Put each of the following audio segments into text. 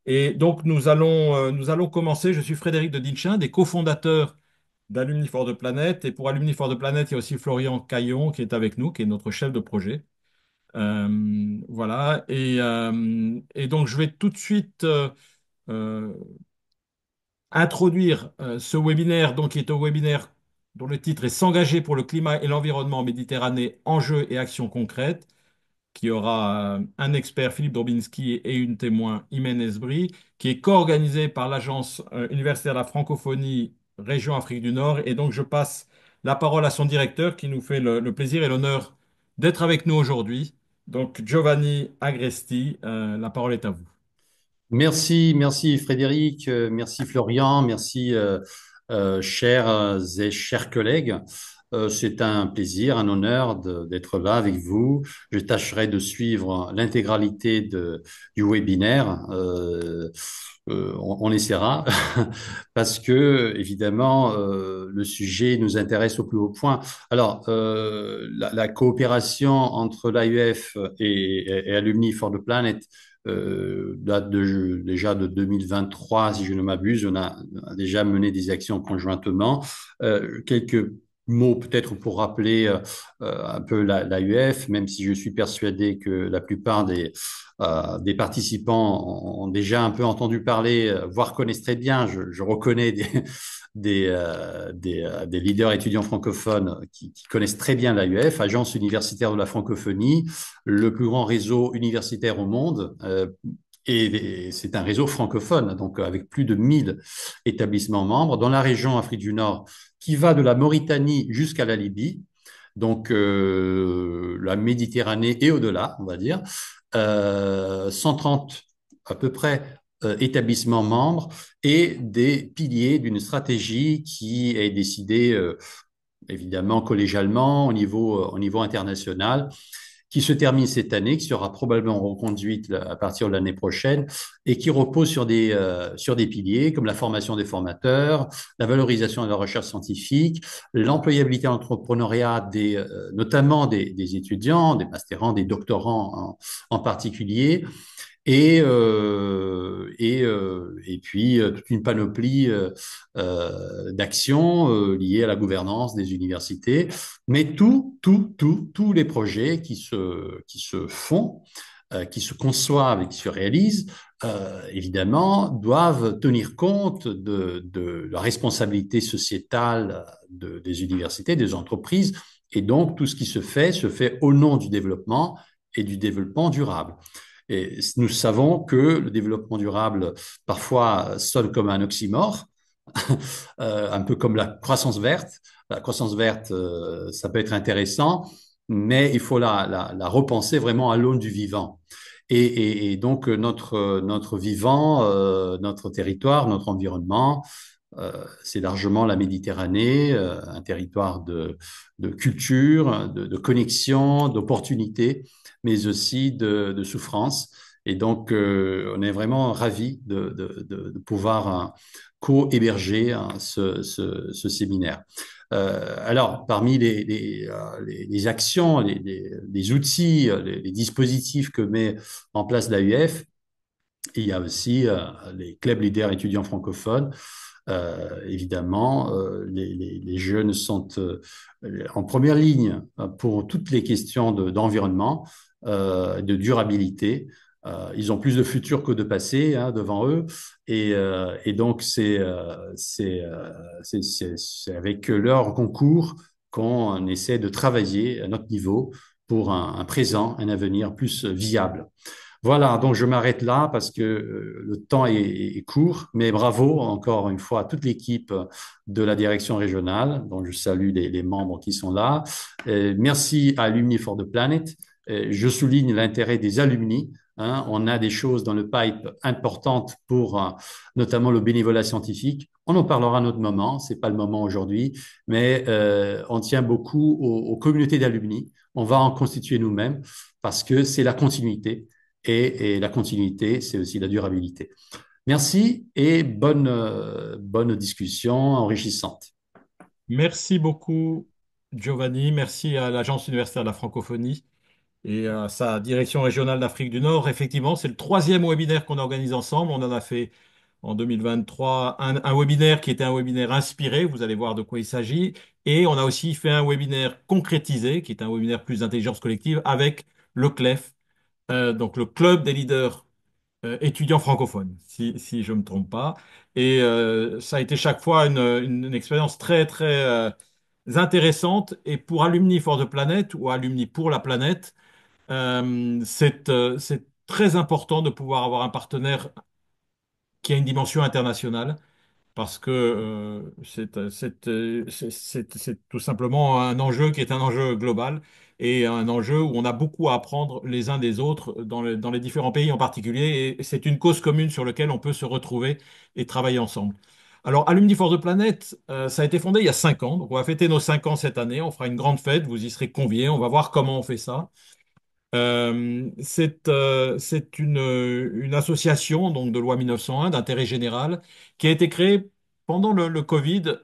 Et donc, nous allons commencer. Je suis Frédéric de Dinchin, des cofondateurs d'Alumni for the Planet. Et pour Alumni for the Planet, il y a aussi Florian Caillon qui est avec nous, qui est notre chef de projet. Voilà. Et donc, je vais tout de suite euh, introduire ce webinaire, donc, qui est un webinaire dont le titre est S'engager pour le climat et l'environnement en Méditerranée, enjeux et actions concrètes, qui aura un expert, Philippe Drobinski, et une témoin, Imen Esbri, qui est co-organisé par l'Agence universitaire de la francophonie, région Afrique du Nord. Et donc, je passe la parole à son directeur, qui nous fait le plaisir et l'honneur d'être avec nous aujourd'hui. Donc, Giovanni Agresti, la parole est à vous. Merci Frédéric, merci Florian, merci chers et chers collègues. C'est un plaisir, un honneur d'être là avec vous. Je tâcherai de suivre l'intégralité du webinaire. On essaiera parce que évidemment le sujet nous intéresse au plus haut point. Alors la coopération entre l'AUF et Alumni for the Planet date déjà de 2023, si je ne m'abuse. On a déjà mené des actions conjointement. Quelques mots peut-être pour rappeler un peu l'AUF, même si je suis persuadé que la plupart des participants ont déjà un peu entendu parler, voire connaissent très bien. Je reconnais des leaders étudiants francophones qui connaissent très bien l'AUF, Agence universitaire de la francophonie, le plus grand réseau universitaire au monde. Et c'est un réseau francophone, donc avec plus de 1000 établissements membres dans la région Afrique du Nord, qui va de la Mauritanie jusqu'à la Libye, donc la Méditerranée et au-delà, on va dire. 130 à peu près établissements membres et des piliers d'une stratégie qui est décidée évidemment collégialement au niveau international, qui se termine cette année, qui sera probablement reconduite à partir de l'année prochaine et qui repose sur des piliers comme la formation des formateurs, la valorisation de la recherche scientifique, l'employabilité en entrepreneuriat notamment des étudiants, des masterants, des doctorants en particulier, et puis toute une panoplie d'actions liées à la gouvernance des universités, mais tous les projets qui se font, qui se conçoivent et qui se réalisent, évidemment, doivent tenir compte de la responsabilité sociétale des universités, des entreprises, et donc tout ce qui se fait au nom du développement et du développement durable. Et nous savons que le développement durable, parfois, sonne comme un oxymore, un peu comme la croissance verte. La croissance verte, ça peut être intéressant, mais il faut la repenser vraiment à l'aune du vivant. Et donc, notre vivant, notre territoire, notre environnement, c'est largement la Méditerranée, un territoire de culture, de connexion, d'opportunités, mais aussi de souffrance. Et donc, on est vraiment ravis de pouvoir co-héberger hein, ce séminaire. Alors, parmi les actions, les outils, les dispositifs que met en place l'AUF, il y a aussi les clubs leaders étudiants francophones. Évidemment, les jeunes sont en première ligne pour toutes les questions d'environnement, de durabilité. Ils ont plus de futur que de passé hein, devant eux. Et donc, c'est avec leur concours qu'on essaie de travailler à notre niveau pour un présent, un avenir plus viable. Voilà, donc je m'arrête là parce que le temps est court, mais bravo encore une fois à toute l'équipe de la direction régionale, dont je salue les membres qui sont là. Merci à Alumni for the Planet. Je souligne l'intérêt des alumni. Hein. On a des choses dans le pipe importantes pour notamment le bénévolat scientifique. On en parlera à un autre moment, c'est pas le moment aujourd'hui, mais on tient beaucoup aux communautés d'alumni. On va en constituer nous-mêmes parce que c'est la continuité et la continuité, c'est aussi la durabilité. Merci et bonne discussion enrichissante. Merci beaucoup, Giovanni. Merci à l'Agence universitaire de la francophonie. et à sa direction régionale d'Afrique du Nord. Effectivement, c'est le troisième webinaire qu'on organise ensemble. On en a fait en 2023 un webinaire qui était un webinaire inspiré. Vous allez voir de quoi il s'agit. Et on a aussi fait un webinaire concrétisé, qui est un webinaire plus d'intelligence collective, avec le CLEF, donc le Club des leaders étudiants francophones, si je ne me trompe pas. Et ça a été chaque fois une expérience très, très intéressante. Et pour Alumni for the Planet ou Alumni pour la planète, c'est très important de pouvoir avoir un partenaire qui a une dimension internationale parce que c'est tout simplement un enjeu qui est un enjeu global et un enjeu où on a beaucoup à apprendre les uns des autres dans les différents pays en particulier. Et c'est une cause commune sur laquelle on peut se retrouver et travailler ensemble. Alors, Alumni for the Planet, ça a été fondé il y a 5 ans. Donc, on va fêter nos 5 ans cette année. On fera une grande fête. Vous y serez conviés. On va voir comment on fait ça. C'est une association donc de loi 1901 d'intérêt général qui a été créée pendant le Covid.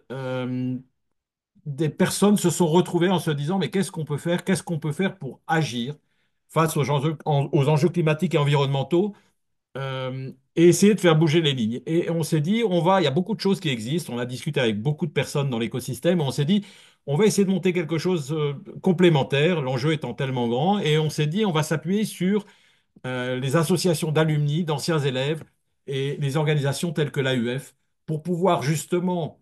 Des personnes se sont retrouvées en se disant, mais qu'est-ce qu'on peut faire? Qu'est-ce qu'on peut faire pour agir face aux enjeux climatiques et environnementaux et essayer de faire bouger les lignes. Et on s'est dit, il y a beaucoup de choses qui existent. On a discuté avec beaucoup de personnes dans l'écosystème. On s'est dit, on va essayer de monter quelque chose complémentaire, l'enjeu étant tellement grand. Et on s'est dit, on va s'appuyer sur les associations d'alumni, d'anciens élèves et les organisations telles que l'AUF pour pouvoir justement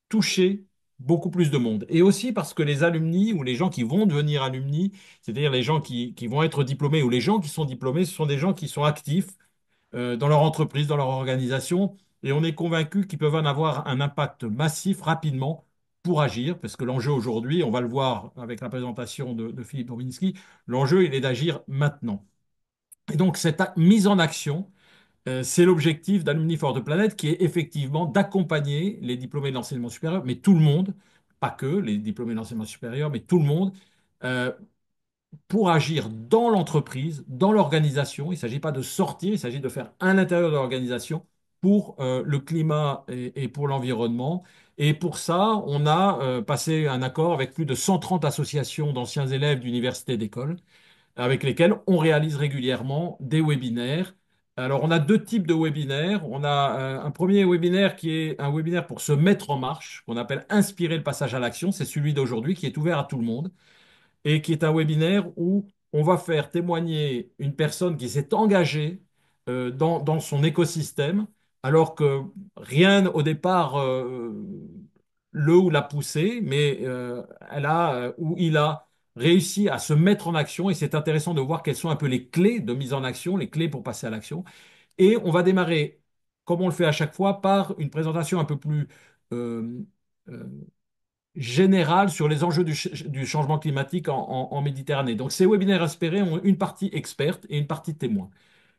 toucher beaucoup plus de monde. Et aussi parce que les alumni ou les gens qui vont devenir alumni, c'est-à-dire les gens qui vont être diplômés ou les gens qui sont diplômés, ce sont des gens qui sont actifs dans leur entreprise, dans leur organisation, et on est convaincu qu'ils peuvent en avoir un impact massif rapidement pour agir, parce que l'enjeu aujourd'hui, on va le voir avec la présentation de Philippe Dominski, l'enjeu, il est d'agir maintenant. Et donc, cette mise en action, c'est l'objectif d'Alumni for the Planet, qui est effectivement d'accompagner les diplômés de l'enseignement supérieur, mais tout le monde, pas que les diplômés de l'enseignement supérieur, mais tout le monde, euh, pour agir dans l'entreprise, dans l'organisation. Il ne s'agit pas de sortir, il s'agit de faire à l'intérieur de l'organisation pour le climat et pour l'environnement. Et pour ça, on a passé un accord avec plus de 130 associations d'anciens élèves d'universités et d'écoles, avec lesquelles on réalise régulièrement des webinaires. Alors, on a deux types de webinaires. On a un premier webinaire qui est un webinaire pour se mettre en marche, qu'on appelle Inspirer le passage à l'action. C'est celui d'aujourd'hui qui est ouvert à tout le monde et qui est un webinaire où on va faire témoigner une personne qui s'est engagée dans son écosystème, alors que rien au départ le ou l'a poussé, mais elle a ou il a réussi à se mettre en action et c'est intéressant de voir quelles sont un peu les clés de mise en action, les clés pour passer à l'action. Et on va démarrer, comme on le fait à chaque fois, par une présentation un peu plus euh, euh, générale sur les enjeux du changement climatique en Méditerranée. Donc, ces webinaires inspirés ont une partie experte et une partie témoin.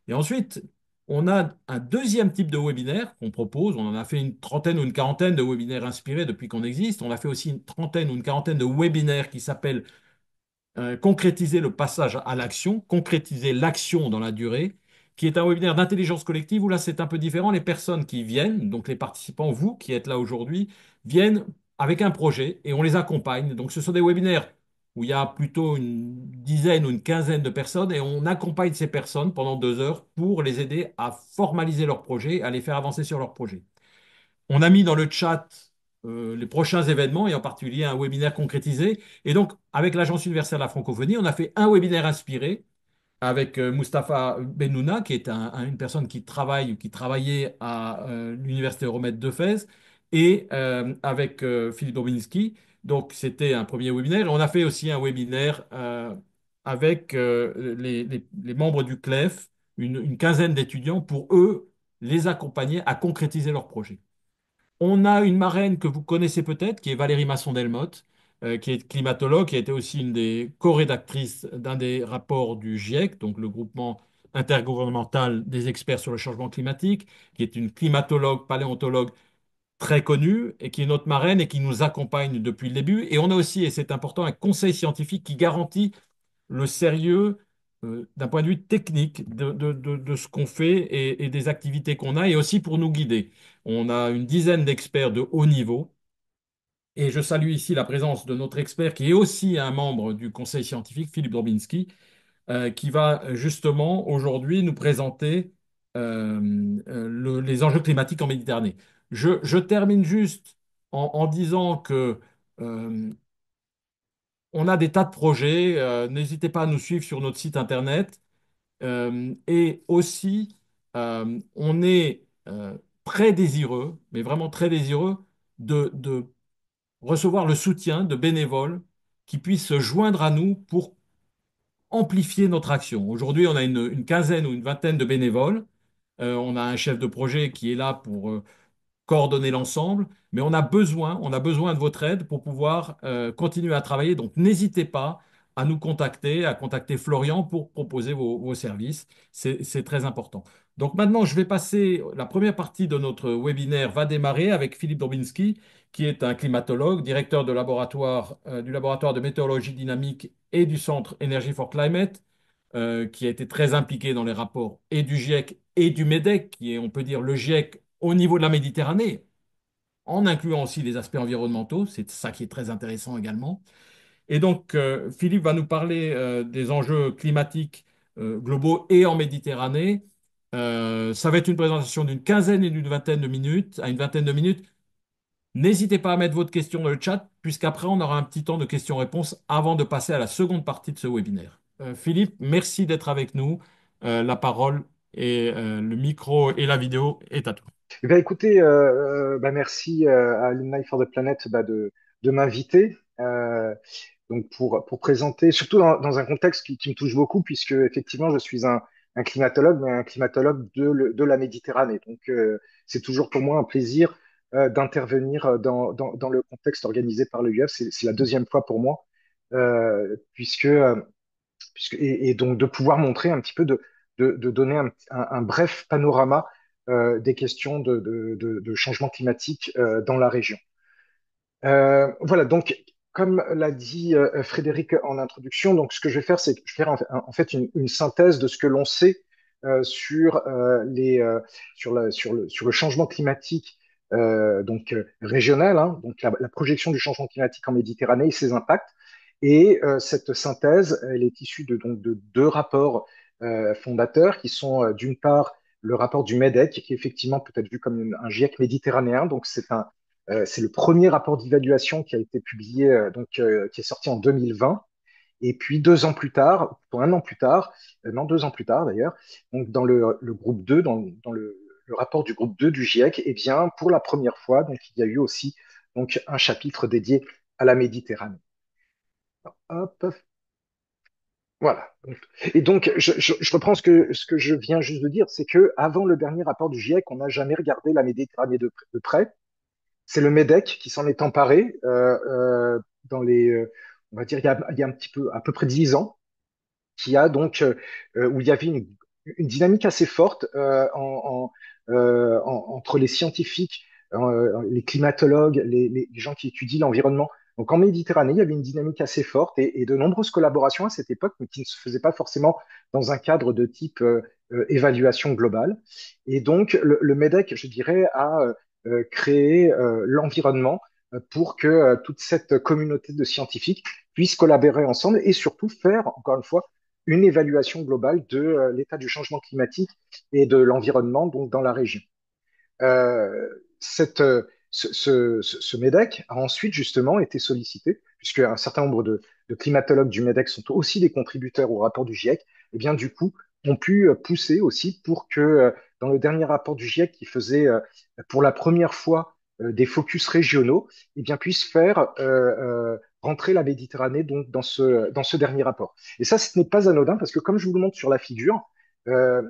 Et ensuite, on a un deuxième type de webinaire qu'on propose. On en a fait une trentaine ou une quarantaine de webinaires inspirés depuis qu'on existe. On a fait aussi une trentaine ou une quarantaine de webinaires qui s'appellent concrétiser le passage à l'action, concrétiser l'action dans la durée, qui est un webinaire d'intelligence collective où là c'est un peu différent. Les personnes qui viennent, donc les participants, vous qui êtes là aujourd'hui, viennent avec un projet et on les accompagne. Donc ce sont des webinaires où il y a plutôt une dizaine ou une quinzaine de personnes et on accompagne ces personnes pendant 2 heures pour les aider à formaliser leur projet, à les faire avancer sur leur projet. On a mis dans le chat les prochains événements et en particulier un webinaire concrétisé. Et donc, avec l'Agence universelle de la francophonie, on a fait un webinaire inspiré avec Mustapha Bennouna, qui est une personne qui travaille ou qui travaillait à l'Université Euromède de Fès, et avec Philippe Dominski. Donc, c'était un premier webinaire. Et on a fait aussi un webinaire avec les membres du CLEF, une quinzaine d'étudiants, pour eux les accompagner à concrétiser leur projet. On a une marraine que vous connaissez peut-être, qui est Valérie Masson-Delmotte, qui est climatologue, qui a été aussi une des co-rédactrices d'un des rapports du GIEC, donc le groupement intergouvernemental des experts sur le changement climatique, qui est une climatologue, paléontologue très connue, et qui est notre marraine et qui nous accompagne depuis le début. Et on a aussi, et c'est important, un conseil scientifique qui garantit le sérieux d'un point de vue technique de ce qu'on fait et des activités qu'on a, et aussi pour nous guider. On a une dizaine d'experts de haut niveau, et je salue ici la présence de notre expert qui est aussi un membre du conseil scientifique, Philippe Drobinski, qui va justement aujourd'hui nous présenter les enjeux climatiques en Méditerranée. Je termine juste en disant que on a des tas de projets. N'hésitez pas à nous suivre sur notre site internet. Et aussi, on est très désireux, mais vraiment très désireux, de recevoir le soutien de bénévoles qui puissent se joindre à nous pour amplifier notre action. Aujourd'hui, on a une quinzaine ou une vingtaine de bénévoles. On a un chef de projet qui est là pour coordonner l'ensemble, mais on a besoin de votre aide pour pouvoir continuer à travailler. Donc, n'hésitez pas à nous contacter, à contacter Florian pour proposer vos services. C'est très important. Donc maintenant, je vais passer, la première partie de notre webinaire va démarrer avec Philippe Dorbinski, qui est un climatologue, directeur de laboratoire, du laboratoire de météorologie dynamique et du Centre Energy for Climate, qui a été très impliqué dans les rapports et du GIEC et du MEDEC, qui est, on peut dire, le GIEC au niveau de la Méditerranée, en incluant aussi les aspects environnementaux. C'est ça qui est très intéressant également. Et donc, Philippe va nous parler des enjeux climatiques globaux et en Méditerranée. Ça va être une présentation d'une quinzaine et d'une vingtaine de minutes, à une vingtaine de minutes. N'hésitez pas à mettre votre question dans le chat, puisqu'après, on aura un petit temps de questions-réponses avant de passer à la seconde partie de ce webinaire. Philippe, merci d'être avec nous. La parole et le micro et la vidéo est à toi. Eh bien, écoutez, merci à Alumni for the Planet de m'inviter donc pour présenter, surtout dans un contexte qui me touche beaucoup, puisque effectivement, je suis un climatologue, mais un climatologue de la Méditerranée. Donc, c'est toujours pour moi un plaisir d'intervenir dans le contexte organisé par l'UF. C'est la deuxième fois pour moi, et donc de pouvoir montrer un petit peu de donner un bref panorama des questions de changement climatique dans la région. Voilà, donc comme l'a dit Frédéric en introduction, donc ce que je vais faire, c'est que je vais faire en fait une synthèse de ce que l'on sait sur le changement climatique régional, hein, donc la projection du changement climatique en Méditerranée et ses impacts. Et cette synthèse, elle est issue de deux rapports fondateurs qui sont d'une part le rapport du MEDEC, qui est effectivement peut-être vu comme un GIEC méditerranéen. Donc c'est le premier rapport d'évaluation qui a été publié, qui est sorti en 2020. Et puis 2 ans plus tard, ou 1 an plus tard, non 2 ans plus tard d'ailleurs, donc dans le groupe 2, dans le rapport du groupe 2 du GIEC, eh bien pour la première fois, donc il y a eu aussi donc un chapitre dédié à la Méditerranée. Hop, voilà. Et donc, je reprends ce que je viens juste de dire, c'est que avant le dernier rapport du GIEC, on n'a jamais regardé la Méditerranée de près. C'est le MEDEC qui s'en est emparé on va dire, il y a un petit peu, à peu près 10 ans, où il y avait une dynamique assez forte entre les scientifiques, les climatologues, les gens qui étudient l'environnement. Donc en Méditerranée, il y avait une dynamique assez forte et de nombreuses collaborations à cette époque, mais qui ne se faisaient pas forcément dans un cadre de type évaluation globale. Et donc le MEDEC, je dirais, a créé l'environnement pour que toute cette communauté de scientifiques puisse collaborer ensemble et surtout faire, encore une fois, une évaluation globale de l'état du changement climatique et de l'environnement donc dans la région. Euh, ce MEDEC a ensuite justement été sollicité, puisque un certain nombre de climatologues du MEDEC sont aussi des contributeurs au rapport du GIEC, et bien du coup ont pu pousser aussi pour que dans le dernier rapport du GIEC qui faisait pour la première fois des focus régionaux, et bien puisse faire rentrer la Méditerranée donc dans ce dernier rapport. Et ça, ce n'est pas anodin parce que comme je vous le montre sur la figure, euh,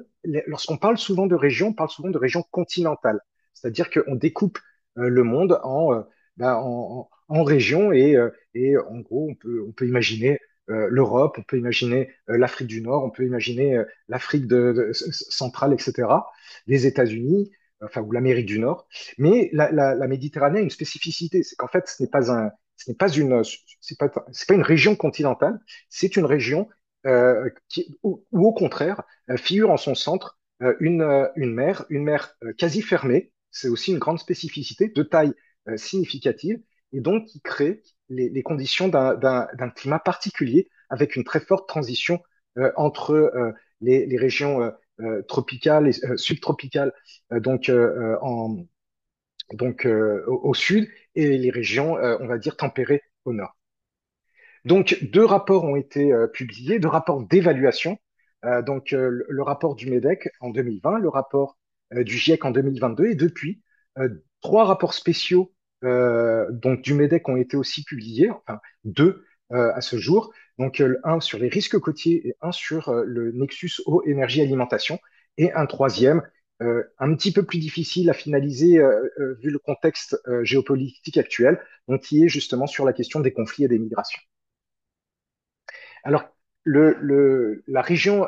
lorsqu'on parle souvent de régions, on parle souvent de régions continentales. C'est-à-dire qu'on découpe le monde en régions et en gros, on peut imaginer l'Europe, on peut imaginer l'Afrique du Nord, on peut imaginer l'Afrique centrale, etc., les États-Unis, enfin, ou l'Amérique du Nord. Mais la Méditerranée a une spécificité, c'est qu'en fait, ce n'est pas une région continentale, c'est une région où, au contraire, figure en son centre une mer quasi fermée. C'est aussi une grande spécificité de taille significative et donc qui crée les conditions d'un climat particulier avec une très forte transition entre les régions tropicales et subtropicales, donc au sud, et les régions, on va dire, tempérées au nord. Donc, deux rapports ont été publiés, deux rapports d'évaluation. Le rapport du MEDEC en 2020, le rapport du GIEC en 2022, et depuis, trois rapports spéciaux donc du MEDEC ont été aussi publiés, enfin deux à ce jour. Donc, un sur les risques côtiers et un sur le nexus eau, énergie, alimentation, et un troisième un petit peu plus difficile à finaliser vu le contexte géopolitique actuel, donc qui est justement sur la question des conflits et des migrations. Alors, la région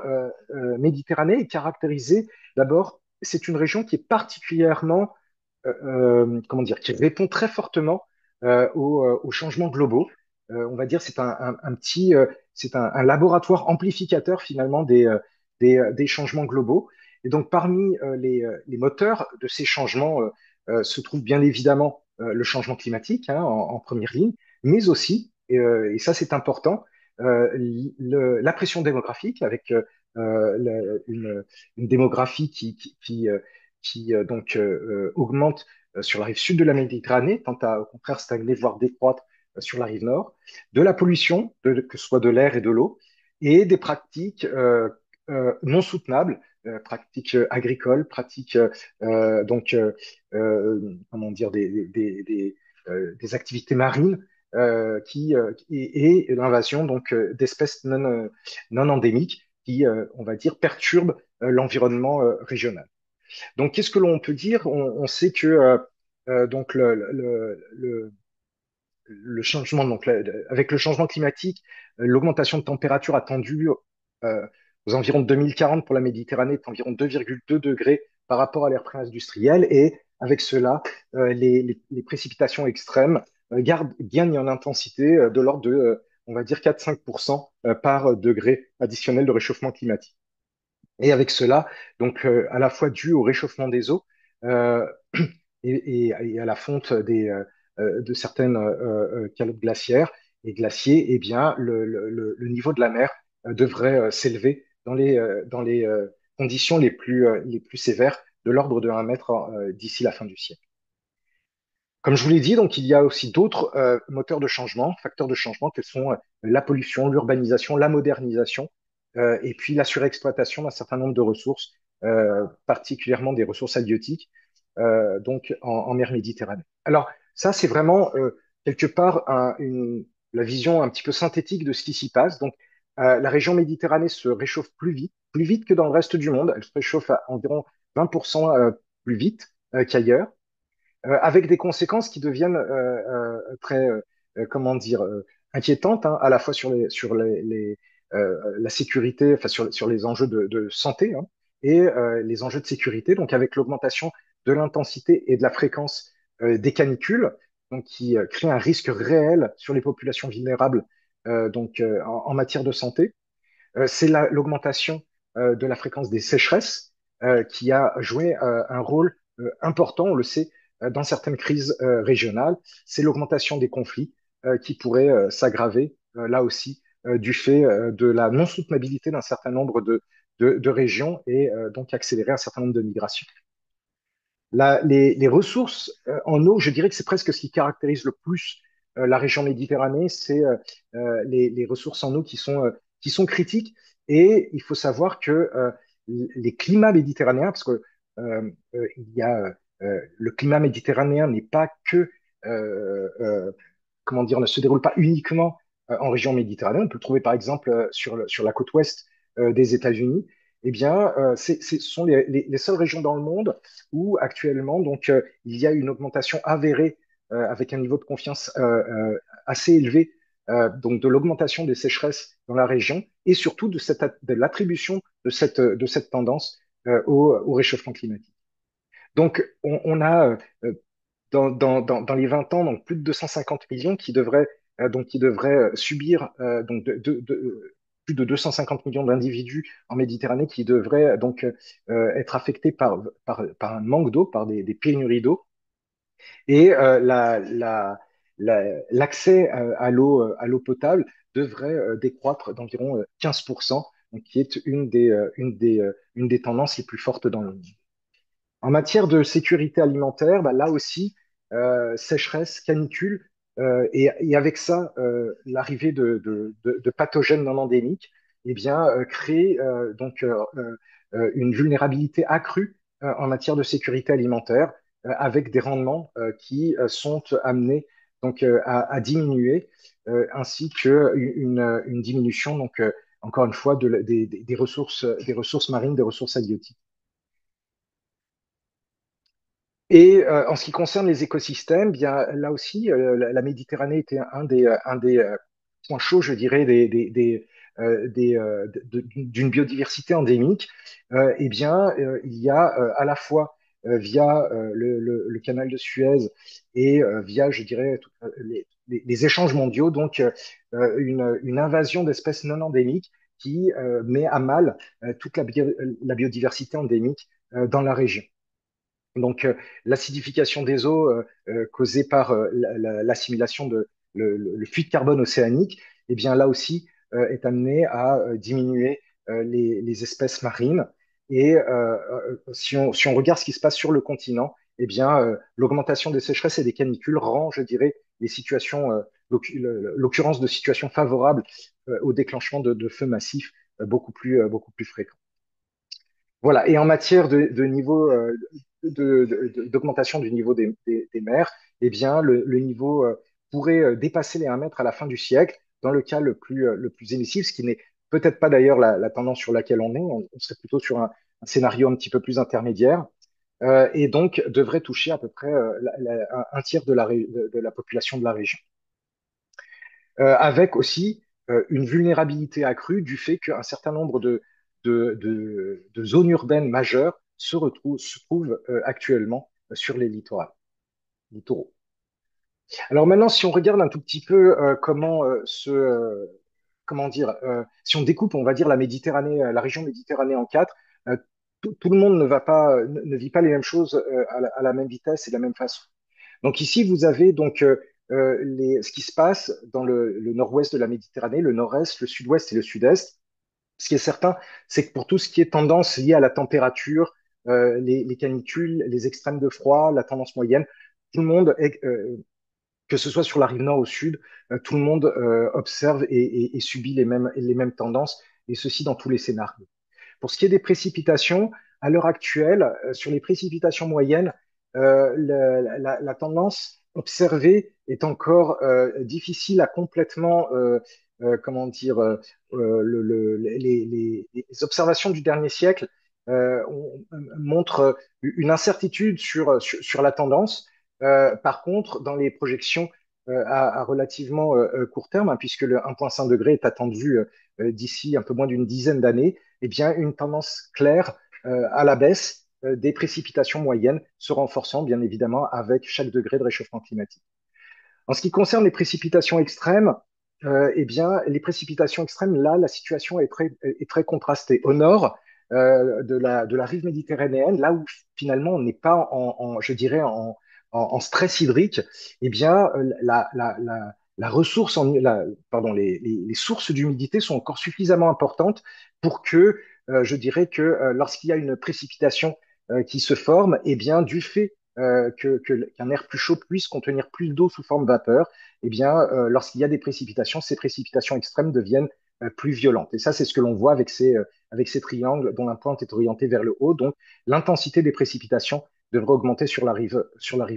Méditerranée est caractérisée d'abord, c'est une région qui est particulièrement, comment dire, qui répond très fortement aux changements globaux. On va dire c'est un petit, c'est un laboratoire amplificateur finalement des changements globaux. Et donc parmi les moteurs de ces changements se trouve bien évidemment le changement climatique hein, en première ligne, mais aussi, et ça c'est important, la pression démographique avec une démographie qui augmente sur la rive sud de la Méditerranée, tend à au contraire stagner, voire décroître sur la rive nord, de la pollution, que ce soit de l'air et de l'eau, et des pratiques non soutenables, pratiques agricoles, pratiques comment dire des activités marines et l'invasion donc d'espèces non endémiques qui, on va dire, perturbent l'environnement régional. Donc, qu'est-ce que l'on peut dire? On sait que donc le changement, avec le changement climatique, l'augmentation de température attendue euh, aux environs de 2040 pour la Méditerranée est environ 2,2 degrés par rapport à l'ère pré-industrielle. Et avec cela, les précipitations extrêmes gagnent en intensité de l'ordre de, on va dire, 4-5% par degré additionnel de réchauffement climatique. Et avec cela, donc à la fois dû au réchauffement des eaux euh, et à la fonte de certaines calottes glaciaires et glaciers, eh bien, le niveau de la mer devrait s'élever dans les conditions les plus sévères, de l'ordre de 1 mètre d'ici la fin du siècle. Comme je vous l'ai dit, donc il y a aussi d'autres moteurs de changement, facteurs de changement, que sont la pollution, l'urbanisation, la modernisation, et puis la surexploitation d'un certain nombre de ressources, particulièrement des ressources halieutiques, en mer Méditerranée. Alors ça, c'est vraiment quelque part la vision un petit peu synthétique de ce qui s'y passe. Donc la région Méditerranée se réchauffe plus vite que dans le reste du monde. Elle se réchauffe à environ 20% plus vite qu'ailleurs avec des conséquences qui deviennent très, comment dire, inquiétantes, hein, à la fois sur la sécurité, enfin sur les enjeux de santé hein, et les enjeux de sécurité. Donc avec l'augmentation de l'intensité et de la fréquence des canicules, donc qui crée un risque réel sur les populations vulnérables en matière de santé. C'est l'augmentation de la fréquence des sécheresses qui a joué un rôle important, on le sait, dans certaines crises régionales. C'est l'augmentation des conflits qui pourrait s'aggraver là aussi du fait de la non-soutenabilité d'un certain nombre de régions et donc accélérer un certain nombre de migrations. Les ressources en eau, je dirais que c'est presque ce qui caractérise le plus la région Méditerranée, c'est les ressources en eau qui sont critiques. Et il faut savoir que les climats méditerranéens, parce que il y a le climat méditerranéen n'est pas que comment dire, ne se déroule pas uniquement en région méditerranéenne. On peut le trouver par exemple sur la côte ouest des États-Unis. Eh bien, ce sont les seules régions dans le monde où actuellement il y a une augmentation avérée avec un niveau de confiance assez élevé donc de l'augmentation des sécheresses dans la région et surtout de l'attribution de cette tendance au réchauffement climatique. Donc, on a dans les 20 ans donc plus de 250 millions qui devraient subir plus de 250 millions d'individus en Méditerranée qui devraient être affectés par un manque d'eau, par des pénuries d'eau. Et l'accès à l'eau potable devrait décroître d'environ 15% donc qui est une des tendances les plus fortes dans le monde. En matière de sécurité alimentaire, bah, là aussi, sécheresse, canicule, et avec ça, l'arrivée de pathogènes non endémiques, eh bien, crée une vulnérabilité accrue en matière de sécurité alimentaire, avec des rendements qui sont amenés à diminuer, ainsi une diminution, encore une fois, des ressources marines, des ressources halieutiques. Et en ce qui concerne les écosystèmes, bien là aussi, la Méditerranée était un des points chauds, je dirais, d'une biodiversité endémique. Eh bien, il y a à la fois via le canal de Suez et via, je dirais, les échanges mondiaux, une invasion d'espèces non endémiques qui met à mal toute la biodiversité endémique dans la région. Donc, l'acidification des eaux causée par l'assimilation le flux de carbone océanique, eh bien là aussi est amené à diminuer les espèces marines. Et si on regarde ce qui se passe sur le continent, eh bien l'augmentation des sécheresses et des canicules rend, je dirais, les situations, l'occurrence de situations favorables au déclenchement de feux massifs beaucoup plus fréquents. Voilà. Et en matière de niveau d'augmentation du niveau des mers, eh bien, le niveau pourrait dépasser les 1 mètre à la fin du siècle, dans le cas le plus émissif, ce qui n'est peut-être pas d'ailleurs la tendance sur laquelle on est. On serait plutôt sur un scénario un petit peu plus intermédiaire, et donc devrait toucher à peu près un tiers de la population de la région. Avec aussi une vulnérabilité accrue du fait qu'un certain nombre de zones urbaines majeures se trouvent actuellement sur les littoraux. Alors maintenant, si on regarde un tout petit peu comment dire, si on découpe, on va dire, la Méditerranée, la région Méditerranée en quatre, tout le monde ne vit pas les mêmes choses à la même vitesse et de la même façon. Donc ici, vous avez ce qui se passe dans le nord-ouest de la Méditerranée, le nord-est, le sud-ouest et le sud-est. Ce qui est certain, c'est que pour tout ce qui est tendance liée à la température, les canicules, les extrêmes de froid, la tendance moyenne, tout le monde, que ce soit sur la rive nord ou sud, tout le monde observe et subit les mêmes tendances, et ceci dans tous les scénarios. Pour ce qui est des précipitations, à l'heure actuelle, sur les précipitations moyennes, la tendance observée est encore difficile à complètement, comment dire, les observations du dernier siècle montrent une incertitude sur la tendance. Par contre, dans les projections à relativement court terme, hein, puisque le 1,5 degré est attendu d'ici un peu moins d'une dizaine d'années, eh bien, une tendance claire à la baisse des précipitations moyennes, se renforçant bien évidemment avec chaque degré de réchauffement climatique. En ce qui concerne les précipitations extrêmes, eh bien, les précipitations extrêmes, là, la situation est très contrastée. Au nord de la rive méditerranéenne, là où finalement on n'est pas je dirais, en stress hydrique, eh bien, la ressource pardon, les sources d'humidité sont encore suffisamment importantes pour que, je dirais que lorsqu'il y a une précipitation qui se forme, eh bien, du fait qu'un air plus chaud puisse contenir plus d'eau sous forme de vapeur, eh bien, lorsqu'il y a des précipitations, ces précipitations extrêmes deviennent plus violentes. Et ça, c'est ce que l'on voit avec ces triangles dont la pointe est orientée vers le haut. Donc, l'intensité des précipitations devrait augmenter sur la rive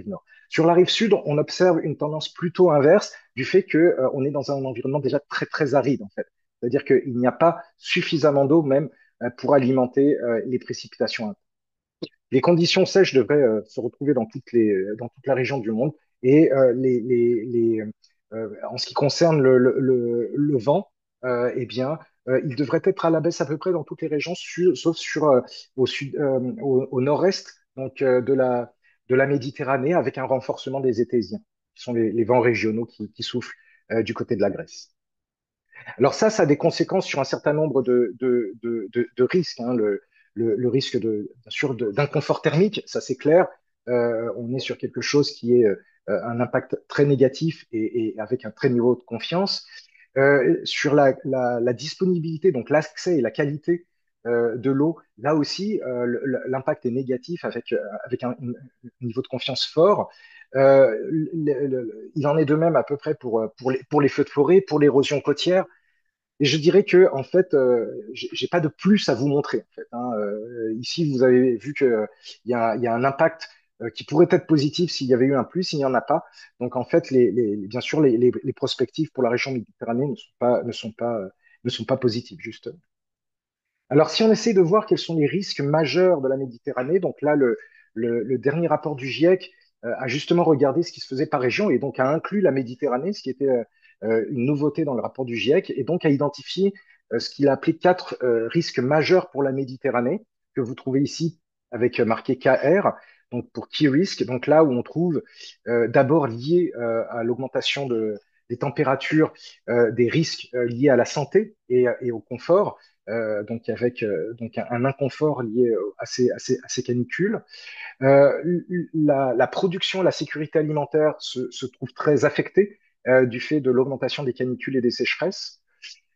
nord. Sur la rive sud, on observe une tendance plutôt inverse du fait que on est dans un environnement déjà très, très aride, en fait. C'est-à-dire qu'il n'y a pas suffisamment d'eau même pour alimenter les précipitations. Les conditions sèches devraient se retrouver dans toute la région du monde. Et en ce qui concerne le vent, eh bien, il devrait être à la baisse à peu près dans toutes les régions, sauf au nord-est de la Méditerranée, avec un renforcement des étésiens, qui sont les vents régionaux qui soufflent du côté de la Grèce. Alors ça a des conséquences sur un certain nombre de risques, hein. Le risque bien sûr d'inconfort thermique, ça c'est clair. On est sur quelque chose qui est un impact très négatif et avec un très niveau de confiance. Sur la disponibilité, donc l'accès et la qualité de l'eau, là aussi, l'impact est négatif avec un niveau de confiance fort. Il en est de même à peu près pour les feux de forêt, pour l'érosion côtière. Et je dirais que en fait, j'ai pas de plus à vous montrer. En fait, hein. Ici, vous avez vu que il y a un impact qui pourrait être positif s'il y avait eu un plus, il n'y en a pas. Donc en fait, bien sûr, les prospectives pour la région méditerranée ne sont pas positives, justement. Alors, si on essaie de voir quels sont les risques majeurs de la Méditerranée, donc là, le dernier rapport du GIEC a justement regardé ce qui se faisait par région et donc a inclus la Méditerranée, ce qui était une nouveauté dans le rapport du GIEC, et donc a identifié ce qu'il a appelé quatre risques majeurs pour la Méditerranée, que vous trouvez ici avec marqué KR, donc pour Key Risk, donc là où on trouve d'abord lié à l'augmentation des températures, des risques liés à la santé et au confort, donc avec donc un inconfort lié à ces canicules. La production, la sécurité alimentaire se trouve très affectée du fait de l'augmentation des canicules et des sécheresses.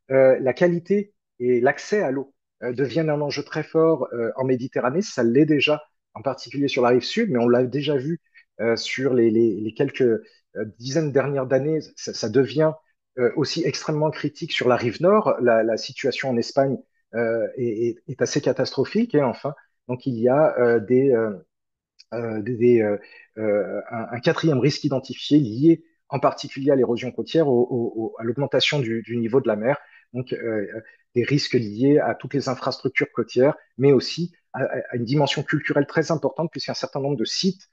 La qualité et l'accès à l'eau deviennent un enjeu très fort en Méditerranée. Ça l'est déjà, en particulier sur la rive sud, mais on l'a déjà vu sur les quelques dizaines dernières d'années. Ça devient aussi extrêmement critique sur la rive nord. La situation en Espagne est assez catastrophique. Et enfin, donc il y a un quatrième risque identifié lié en particulier à l'érosion côtière, à l'augmentation du niveau de la mer, donc des risques liés à toutes les infrastructures côtières, mais aussi à une dimension culturelle très importante, puisqu'un certain nombre de sites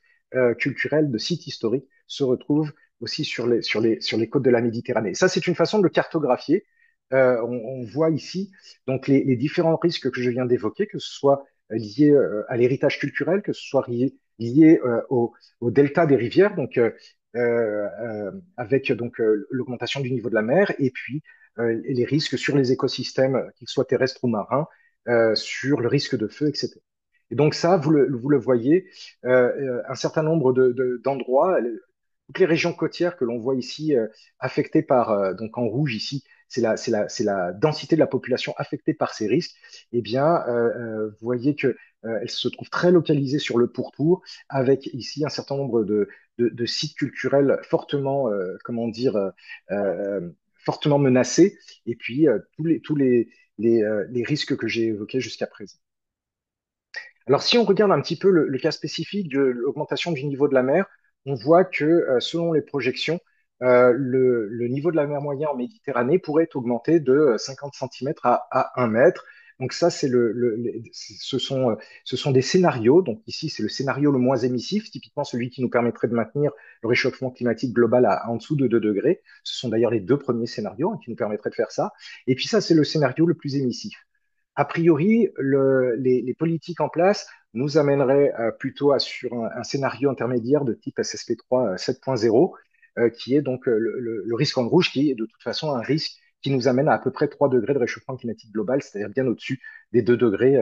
culturels, de sites historiques se retrouvent aussi sur les côtes de la Méditerranée. Ça, c'est une façon de le cartographier. On voit ici donc les différents risques que je viens d'évoquer, que ce soit liés à l'héritage culturel, que ce soit lié au delta des rivières, donc avec donc l'augmentation du niveau de la mer, et puis les risques sur les écosystèmes, qu'ils soient terrestres ou marins, sur le risque de feu, etc. Et donc ça, vous le voyez, un certain nombre d'endroits, toutes les régions côtières que l'on voit ici affectées par, donc en rouge ici, c'est la densité de la population affectée par ces risques. Eh bien, vous voyez que elle se trouve très localisée sur le pourtour, avec ici un certain nombre de sites culturels fortement, comment dire, fortement menacés, et puis les risques que j'ai évoqués jusqu'à présent. Alors, si on regarde un petit peu le cas spécifique de l'augmentation du niveau de la mer, on voit que selon les projections, le niveau de la mer moyen en Méditerranée pourrait augmenter de 50 centimètres à 1 mètre. Donc ça, ce sont des scénarios. Donc ici, c'est le scénario le moins émissif, typiquement celui qui nous permettrait de maintenir le réchauffement climatique global en dessous de 2 degrés. Ce sont d'ailleurs les deux premiers scénarios qui nous permettraient de faire ça. Et puis ça, c'est le scénario le plus émissif. A priori, les politiques en place nous amèneraient plutôt sur un scénario intermédiaire de type SSP3 7.0, qui est donc le risque en rouge, qui est de toute façon un risque qui nous amène à peu près 3 degrés de réchauffement climatique global, c'est-à-dire bien au-dessus des 2 degrés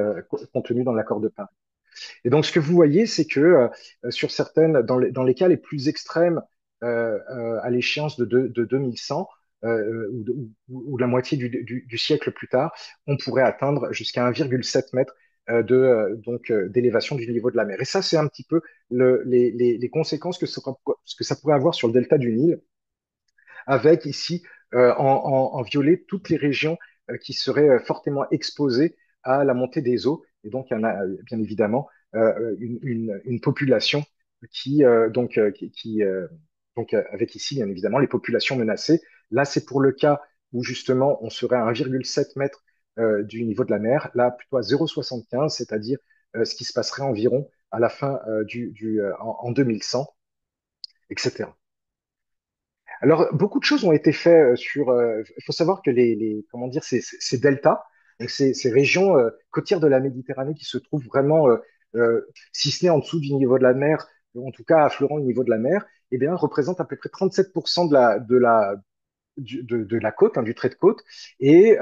contenus dans l'accord de Paris. Et donc, ce que vous voyez, c'est que sur dans les cas les plus extrêmes, à l'échéance de 2100, ou la moitié du siècle plus tard, on pourrait atteindre jusqu'à 1,7 mètre d'élévation du niveau de la mer. Et ça, c'est un petit peu les conséquences que ça pourrait avoir sur le delta du Nil, avec ici en violet toutes les régions qui seraient fortement exposées à la montée des eaux. Et donc, il y en a bien évidemment une population avec ici, bien évidemment, les populations menacées. Là, c'est pour le cas où justement on serait à 1,7 mètre du niveau de la mer, là plutôt à 0,75, c'est-à-dire ce qui se passerait environ à la fin en 2100, etc. Alors, beaucoup de choses ont été faites il faut savoir que comment dire, ces deltas, donc ces régions côtières de la Méditerranée qui se trouvent vraiment, si ce n'est en dessous du niveau de la mer, en tout cas affleurant le niveau de la mer, eh bien, représentent à peu près 37% de la côte, hein, du trait de côte, et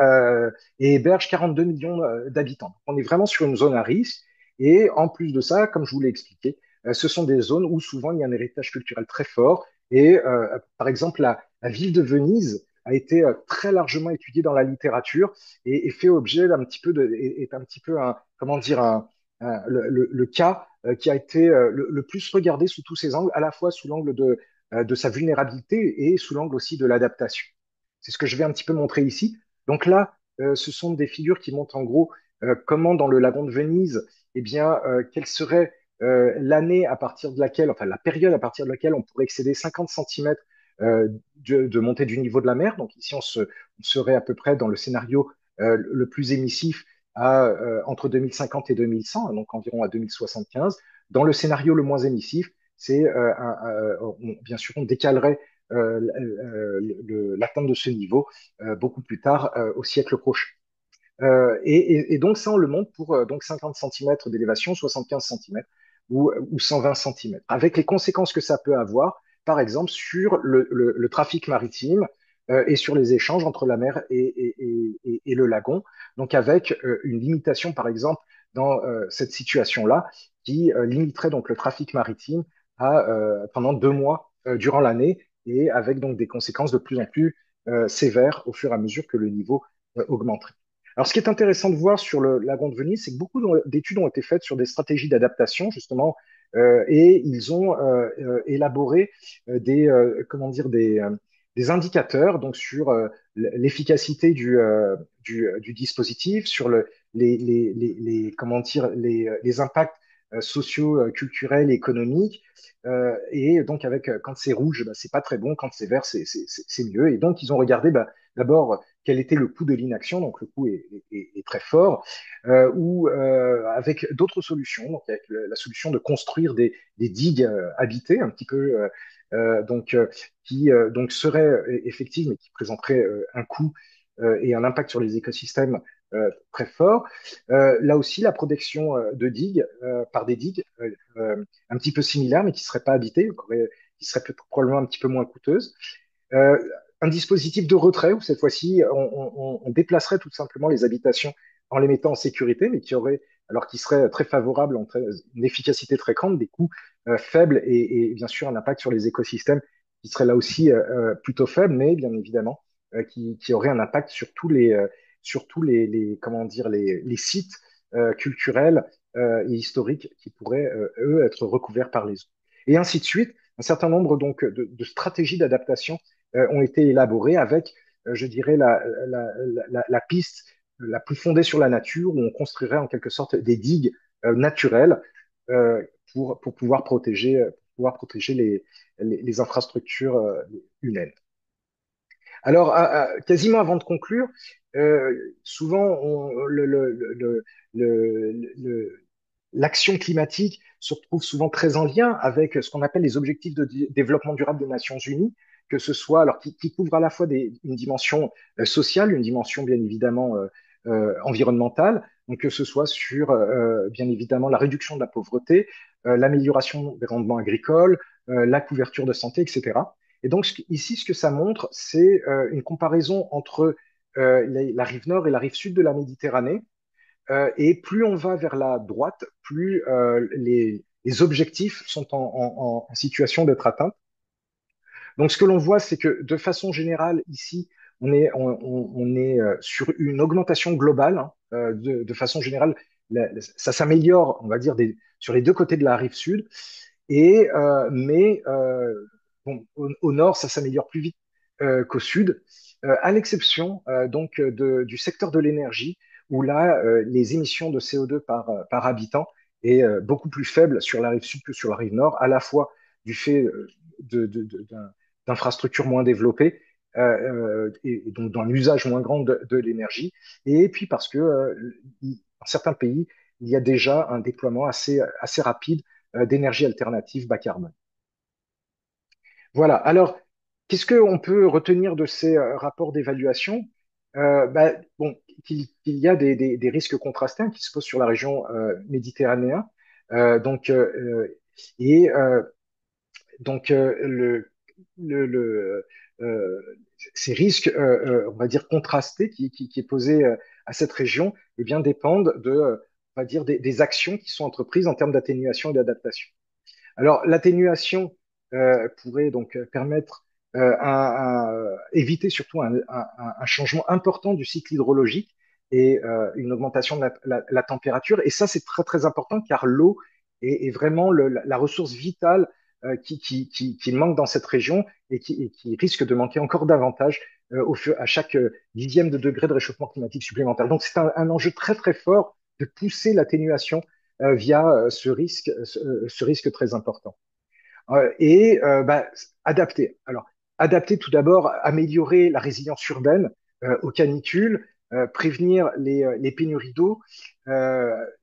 hébergent 42 millions d'habitants. On est vraiment sur une zone à risque. Et en plus de ça, comme je vous l'ai expliqué, ce sont des zones où souvent il y a un héritage culturel très fort. Et par exemple, la ville de Venise a été très largement étudié dans la littérature et fait objet d'un petit peu est un petit peu un, comment dire, le cas qui a été le plus regardé sous tous ses angles, à la fois sous l'angle de sa vulnérabilité et sous l'angle aussi de l'adaptation. C'est ce que je vais un petit peu montrer ici. Donc là, ce sont des figures qui montrent en gros comment dans le lagon de Venise, eh bien, quelle serait l'année à partir de laquelle, enfin la période à partir de laquelle on pourrait excéder 50 centimètres de montée du niveau de la mer. Donc ici, on serait à peu près dans le scénario le plus émissif entre 2050 et 2100, donc environ à 2075. Dans le scénario le moins émissif, c'est bien sûr, on décalerait l'atteinte de ce niveau beaucoup plus tard au siècle prochain. Et donc ça, on le montre pour donc 50 centimètres d'élévation, 75 centimètres ou 120 centimètres, avec les conséquences que ça peut avoir, par exemple, sur le trafic maritime et sur les échanges entre la mer et le lagon. Donc avec une limitation, par exemple, dans cette situation-là, qui limiterait donc le trafic maritime pendant 2 mois durant l'année et avec donc des conséquences de plus en plus sévères au fur et à mesure que le niveau augmenterait. Alors, ce qui est intéressant de voir sur le lagon de Venise, c'est que beaucoup d'études ont été faites sur des stratégies d'adaptation, justement, et ils ont élaboré comment dire, des indicateurs donc sur l'efficacité du dispositif, sur comment dire, les impacts sociaux, culturels, économiques. Et donc, avec quand c'est rouge, bah, c'est pas très bon, quand c'est vert, c'est mieux. Et donc, ils ont regardé bah, d'abord quel était le coût de l'inaction, donc le coût est très fort, ou avec d'autres solutions, donc avec la solution de construire des digues habitées, un petit peu, donc qui donc seraient effectives, mais qui présenteraient un coût et un impact sur les écosystèmes très fort. Là aussi, la protection de digues par des digues un petit peu similaires, mais qui ne seraient pas habitées, qui seraient probablement un petit peu moins coûteuses. Euh, un dispositif de retrait où cette fois-ci on déplacerait tout simplement les habitations en les mettant en sécurité, mais alors qui serait très favorable, en une efficacité très grande, des coûts faibles et bien sûr un impact sur les écosystèmes qui serait là aussi plutôt faible, mais bien évidemment qui aurait un impact sur tous comment dire, les sites culturels et historiques qui pourraient, eux, être recouverts par les eaux. Et ainsi de suite, un certain nombre donc de stratégies d'adaptation ont été élaborées avec, je dirais, la piste la plus fondée sur la nature, où on construirait en quelque sorte des digues naturelles euh, pour pouvoir protéger les infrastructures humaines. Alors, quasiment avant de conclure, souvent, l'action climatique se retrouve souvent très en lien avec ce qu'on appelle les objectifs de développement durable des Nations Unies, que ce soit, alors qui couvre à la fois une dimension sociale, une dimension bien évidemment environnementale, donc que ce soit sur bien évidemment la réduction de la pauvreté, l'amélioration des rendements agricoles, la couverture de santé, etc. Et donc ici, ce que ça montre, c'est une comparaison entre la rive nord et la rive sud de la Méditerranée. Et plus on va vers la droite, plus les objectifs sont en situation d'être atteints. Donc ce que l'on voit, c'est que de façon générale, ici, on est sur une augmentation globale. Hein, de façon générale, ça s'améliore, on va dire, sur les deux côtés de la rive sud. Mais bon, au nord, ça s'améliore plus vite qu'au sud, à l'exception donc du secteur de l'énergie, où là, les émissions de CO2 par habitant est beaucoup plus faible sur la rive sud que sur la rive nord, à la fois du fait d'infrastructures moins développées et donc d'un usage moins grand de l'énergie, et puis parce que dans certains pays, il y a déjà un déploiement assez rapide d'énergie alternative bas carbone. Voilà. Alors, qu'est-ce qu'on peut retenir de ces rapports d'évaluation? Bah, bon, qu'il y a des risques contrastés hein, qui se posent sur la région méditerranéenne. Donc, et donc le, euh, ces risques, on va dire contrastés, qui est posé à cette région, eh bien, dépendent on va dire, des actions qui sont entreprises en termes d'atténuation et d'adaptation. Alors, l'atténuation pourrait donc permettre éviter surtout un changement important du cycle hydrologique et une augmentation de la température. Et ça, c'est très très important car l'eau est vraiment la ressource vitale qui manque dans cette région et qui risque de manquer encore davantage à chaque dixième de degré de réchauffement climatique supplémentaire. Donc c'est un enjeu très très fort de pousser l'atténuation via ce risque très important. Bah, adapter. Alors, adapter tout d'abord, améliorer la résilience urbaine aux canicules, prévenir les pénuries d'eau,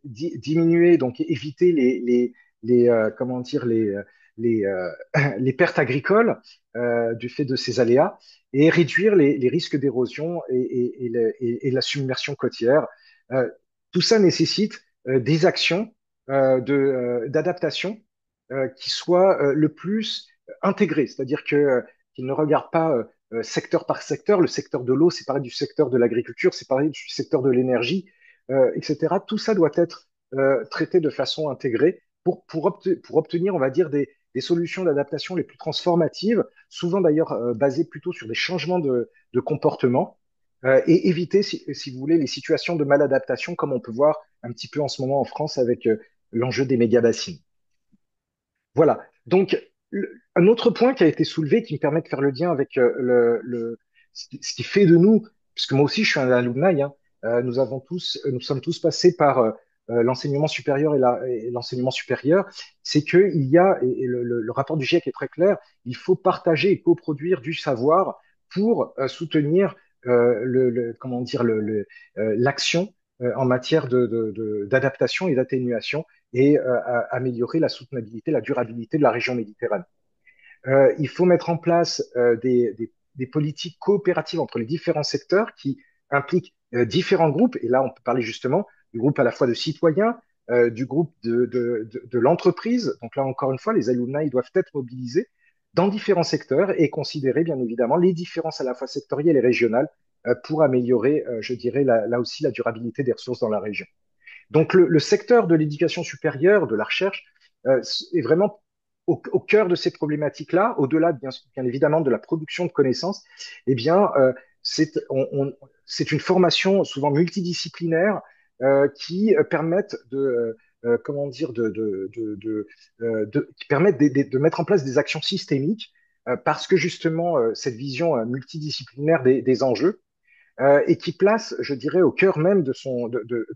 diminuer, donc éviter comment dire, les, euh, les pertes agricoles du fait de ces aléas et réduire les risques d'érosion et la submersion côtière. Euh, Tout ça nécessite des actions d'adaptation qui soit le plus intégré, c'est-à-dire qu'il ne regarde pas secteur par secteur. Le secteur de l'eau, c'est pareil du secteur de l'agriculture, c'est pareil du secteur de l'énergie, etc. Tout ça doit être traité de façon intégrée pour obtenir, on va dire, des solutions d'adaptation les plus transformatives, souvent d'ailleurs basées plutôt sur des changements de comportement, et éviter, si vous voulez, les situations de maladaptation comme on peut voir un petit peu en ce moment en France avec l'enjeu des méga-bassines. Voilà. Donc, un autre point qui a été soulevé qui me permet de faire le lien avec ce qui fait de nous, puisque moi aussi je suis un alumni, hein, nous sommes tous passés par l'enseignement supérieur et l'enseignement supérieur, c'est qu'il y a, et le rapport du GIEC est très clair, il faut partager et coproduire du savoir pour soutenir comment dire, l'action en matière d'adaptation et d'atténuation et améliorer la soutenabilité, la durabilité de la région méditerranéenne. Il faut mettre en place des politiques coopératives entre les différents secteurs qui impliquent différents groupes. Et là, on peut parler justement du groupe à la fois de citoyens, du groupe de l'entreprise. Donc là, encore une fois, les alumni doivent être mobilisés dans différents secteurs et considérer bien évidemment les différences à la fois sectorielles et régionales pour améliorer, je dirais, là aussi la durabilité des ressources dans la région. Donc le secteur de l'éducation supérieure, de la recherche, est vraiment au cœur de ces problématiques-là, au-delà bien évidemment de la production de connaissances. Eh bien, c'est une formation souvent multidisciplinaire qui permettent comment dire, qui permettent de mettre en place des actions systémiques parce que justement cette vision multidisciplinaire des enjeux et qui place, je dirais, au cœur même de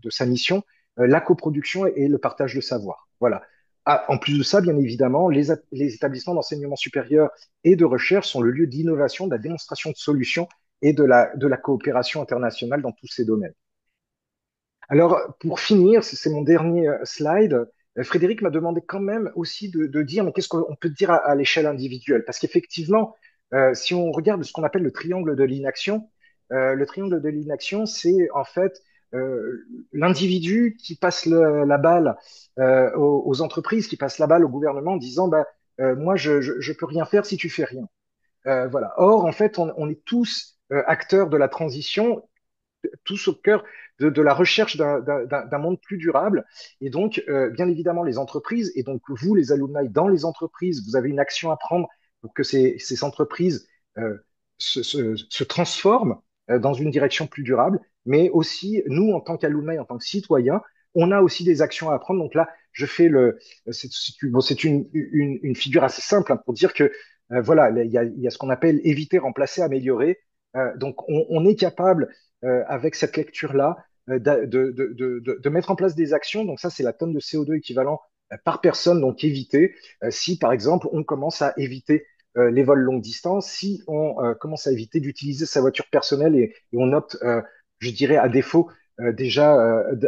sa mission la coproduction et le partage de savoir. Voilà. Ah, en plus de ça, bien évidemment, les établissements d'enseignement supérieur et de recherche sont le lieu d'innovation, de la démonstration de solutions et de la coopération internationale dans tous ces domaines. Alors, pour finir, c'est mon dernier slide. Frédéric m'a demandé quand même aussi de dire, mais qu'est-ce qu'on peut dire à l'échelle individuelle? Parce qu'effectivement, si on regarde ce qu'on appelle le triangle de l'inaction, c'est en fait l'individu qui passe la balle aux entreprises, qui passe la balle au gouvernement en disant, bah, moi, je peux rien faire si tu fais rien. Voilà. Or, en fait, on est tous acteurs de la transition tous au cœur de la recherche d'un monde plus durable. Et donc, bien évidemment, les entreprises, et donc vous, les alumni, dans les entreprises, vous avez une action à prendre pour que ces entreprises euh, se transforment dans une direction plus durable. Mais aussi, nous, en tant qu'alumni, en tant que citoyens, on a aussi des actions à prendre. Donc là, je fais c'est une figure assez simple hein, pour dire que voilà, il y a ce qu'on appelle éviter, remplacer, améliorer. Donc, on est capable avec cette lecture-là, de mettre en place des actions. Donc ça, c'est la tonne de CO2 équivalent par personne, donc éviter. Si, par exemple, on commence à éviter les vols longue distance, si on commence à éviter d'utiliser sa voiture personnelle et on opte, je dirais, à défaut, déjà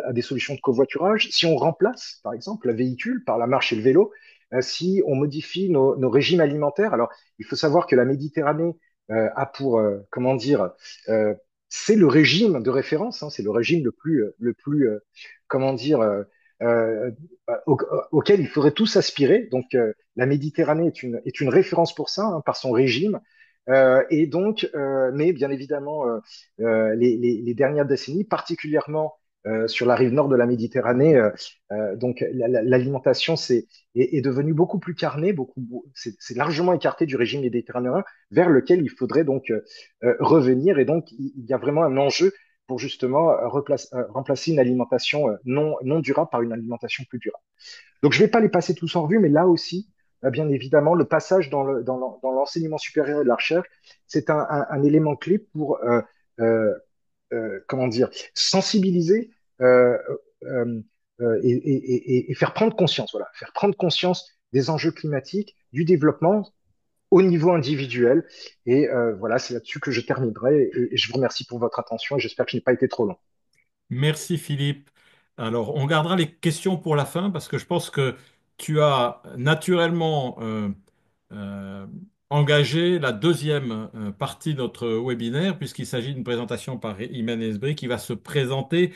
à des solutions de covoiturage, si on remplace, par exemple, le véhicule par la marche et le vélo, si on modifie nos régimes alimentaires. Alors, il faut savoir que la Méditerranée a pour, comment dire, euh, c'est le régime de référence, hein, c'est le régime le plus comment dire, euh, au- auquel il faudrait tous aspirer. Donc, la Méditerranée est une référence pour ça, hein, par son régime. Et donc, mais bien évidemment, les dernières décennies, particulièrement sur la rive nord de la Méditerranée. Donc l'alimentation est devenue beaucoup plus carnée, c'est largement écarté du régime méditerranéen vers lequel il faudrait donc revenir. Et donc il y a vraiment un enjeu pour justement remplacer une alimentation non durable par une alimentation plus durable. Donc je ne vais pas les passer tous en revue, mais là aussi, bien évidemment, le passage dans l'enseignement supérieur et de la recherche, c'est un élément clé pour euh, comment dire, sensibiliser euh, et faire prendre conscience, voilà, faire prendre conscience des enjeux climatiques, du développement au niveau individuel. Et voilà, c'est là-dessus que je terminerai. Et je vous remercie pour votre attention et j'espère que je n'ai pas été trop long. Merci Philippe. Alors, on gardera les questions pour la fin parce que je pense que tu as naturellement euh, engagé la deuxième partie de notre webinaire puisqu'il s'agit d'une présentation par Imen Esbri qui va se présenter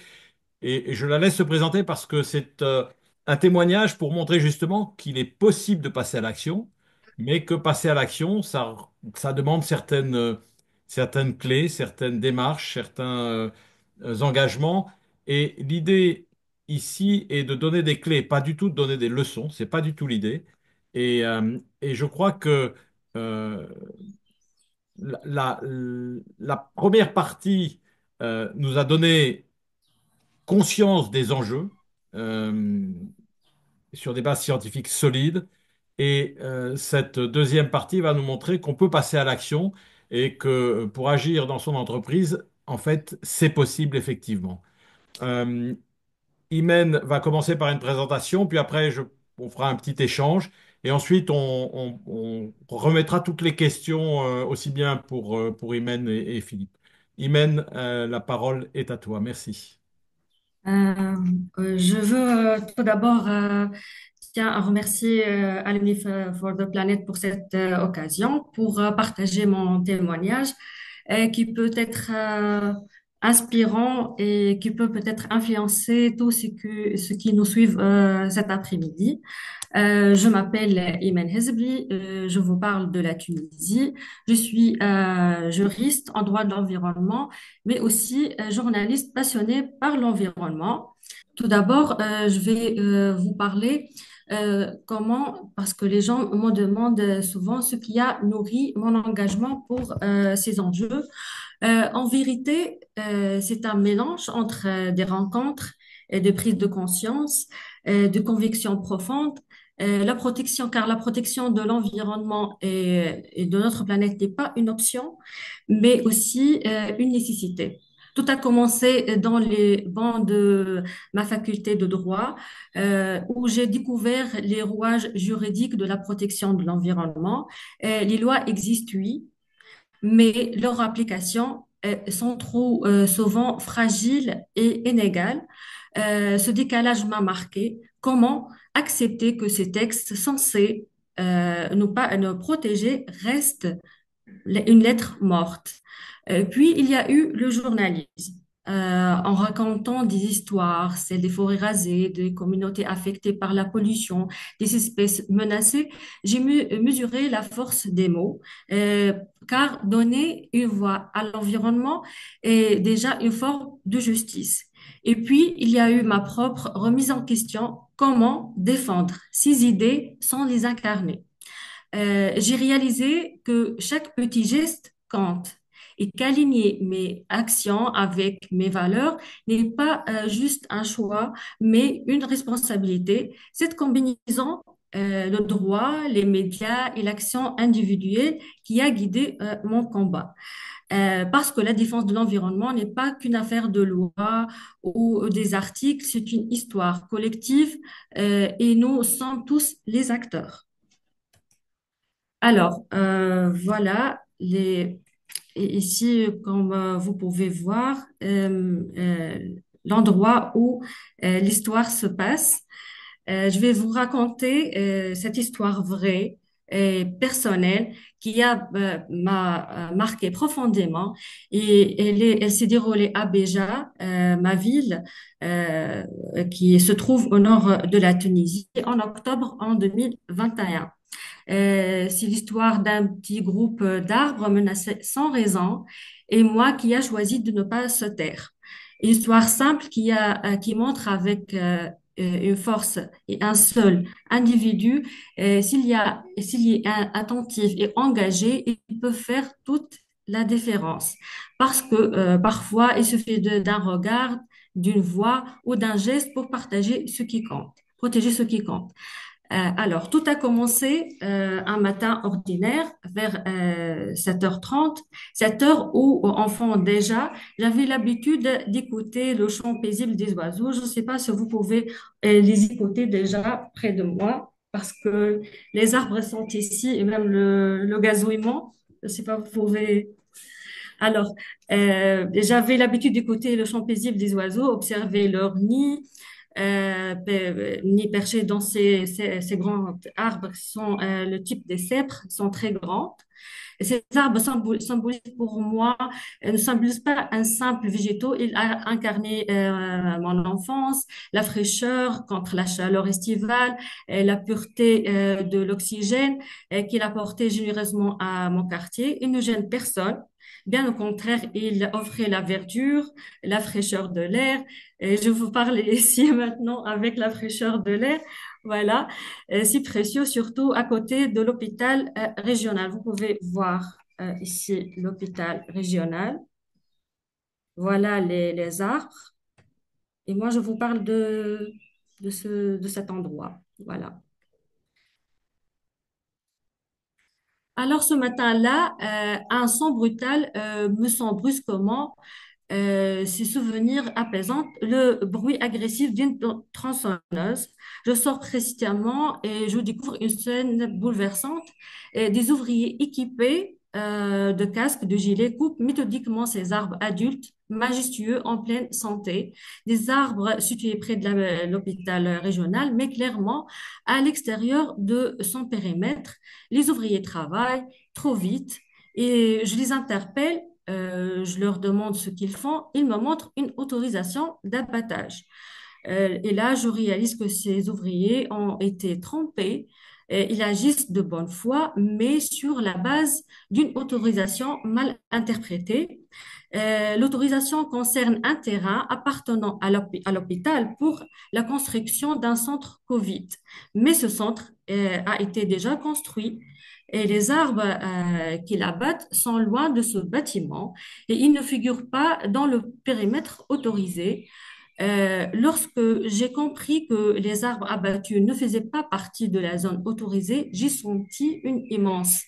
et je la laisse se présenter parce que c'est un témoignage pour montrer justement qu'il est possible de passer à l'action, mais que passer à l'action, ça demande certaines clés, certaines démarches, certains engagements. Et l'idée ici est de donner des clés, pas du tout de donner des leçons, c'est pas du tout l'idée. Et je crois que euh, la, la- la première partie nous a donné conscience des enjeux euh, sur des bases scientifiques solides. Et cette deuxième partie va nous montrer qu'on peut passer à l'action et que pour agir dans son entreprise, en fait, c'est possible effectivement. Euh, Imen va commencer par une présentation, puis après, on fera un petit échange. Et ensuite, on remettra toutes les questions, aussi bien pour Imen et Philippe. Imen, la parole est à toi. Merci. Euh, je veux tout d'abord tiens à remercier Alumni for the Planet pour cette occasion, pour partager mon témoignage qui peut être inspirant et qui peut peut-être influencer tous ceux qui nous suivent cet après-midi. Je m'appelle Imen Hezbli, je vous parle de la Tunisie. Je suis juriste en droit de l'environnement, mais aussi journaliste passionné par l'environnement. Tout d'abord, je vais vous parler comment, parce que les gens me demandent souvent ce qui a nourri mon engagement pour ces enjeux. En vérité, c'est un mélange entre des rencontres et de prise de conscience, de convictions profondes. La protection, car la protection de l'environnement et de notre planète n'est pas une option, mais aussi une nécessité. Tout a commencé dans les bancs de ma faculté de droit, où j'ai découvert les rouages juridiques de la protection de l'environnement. Les lois existent, oui, mais leurs applications sont trop souvent fragiles et inégales. Ce décalage m'a marqué. Comment accepter que ces textes censés nous protéger restent une lettre morte? Puis il y a eu le journalisme. En racontant des histoires, celles des forêts rasées, des communautés affectées par la pollution, des espèces menacées, j'ai mesuré la force des mots, euh, car donner une voix à l'environnement est déjà une forme de justice. Et puis, il y a eu ma propre remise en question, comment défendre ces idées sans les incarner. J'ai réalisé que chaque petit geste compte et qu'aligner mes actions avec mes valeurs n'est pas juste un choix, mais une responsabilité. Cette combinaison, le droit, les médias et l'action individuelle qui a guidé mon combat. Parce que la défense de l'environnement n'est pas qu'une affaire de loi ou des articles, c'est une histoire collective et nous sommes tous les acteurs. Alors, voilà, et ici, comme vous pouvez voir, l'endroit où l'histoire se passe. Je vais vous raconter cette histoire vraie et personnelle qui m'a marqué profondément. Et elle s'est déroulée à Béja, ma ville, qui se trouve au nord de la Tunisie, en octobre en 2021. C'est l'histoire d'un petit groupe d'arbres menacés sans raison et moi qui a choisi de ne pas se taire. Histoire simple qui montre avec une force et un seul individu, s'il est attentif et engagé, il peut faire toute la différence. Parce que parfois, il suffit d'un regard, d'une voix ou d'un geste pour partager ce qui compte, protéger ce qui compte. Alors, tout a commencé un matin ordinaire vers 7h30, 7 heures où, enfant déjà, j'avais l'habitude d'écouter le chant paisible des oiseaux. Je ne sais pas si vous pouvez les écouter déjà près de moi, parce que les arbres sont ici et même le gazouillement. Je ne sais pas, vous pouvez. Alors, j'avais l'habitude d'écouter le chant paisible des oiseaux, observer leur nid, nid perché dans ces grands arbres qui sont le type des cèpres, sont très grands. Et ces arbres symbolisent pour moi, ne symbolisent pas un simple végétaux, il a incarné mon enfance, la fraîcheur contre la chaleur estivale, la pureté de l'oxygène qu'il apportait généreusement à mon quartier. Il ne gêne personne. Bien au contraire, il offrait la verdure, la fraîcheur de l'air. Et je vous parle ici maintenant avec la fraîcheur de l'air. Voilà, si précieux, surtout à côté de l'hôpital régional. Vous pouvez voir ici l'hôpital régional. Voilà les arbres. Et moi, je vous parle de cet endroit. Voilà. Alors, ce matin-là, un son brutal me sent brusquement ces souvenirs apaisants, le bruit agressif d'une tronçonneuse. Je sors précipitamment et je découvre une scène bouleversante. Et des ouvriers équipés de casques, de gilets coupent méthodiquement ces arbres adultes, majestueux, en pleine santé. Des arbres situés près de l'hôpital régional, mais clairement à l'extérieur de son périmètre. Les ouvriers travaillent trop vite et je les interpelle, je leur demande ce qu'ils font, ils me montrent une autorisation d'abattage. Et là, je réalise que ces ouvriers ont été trompés. Ils agissent de bonne foi, mais sur la base d'une autorisation mal interprétée. L'autorisation concerne un terrain appartenant à l'hôpital pour la construction d'un centre Covid. Mais ce centre a été déjà construit et les arbres qui l'abattent sont loin de ce bâtiment et ils ne figurent pas dans le périmètre autorisé. Lorsque j'ai compris que les arbres abattus ne faisaient pas partie de la zone autorisée, j'ai senti une immense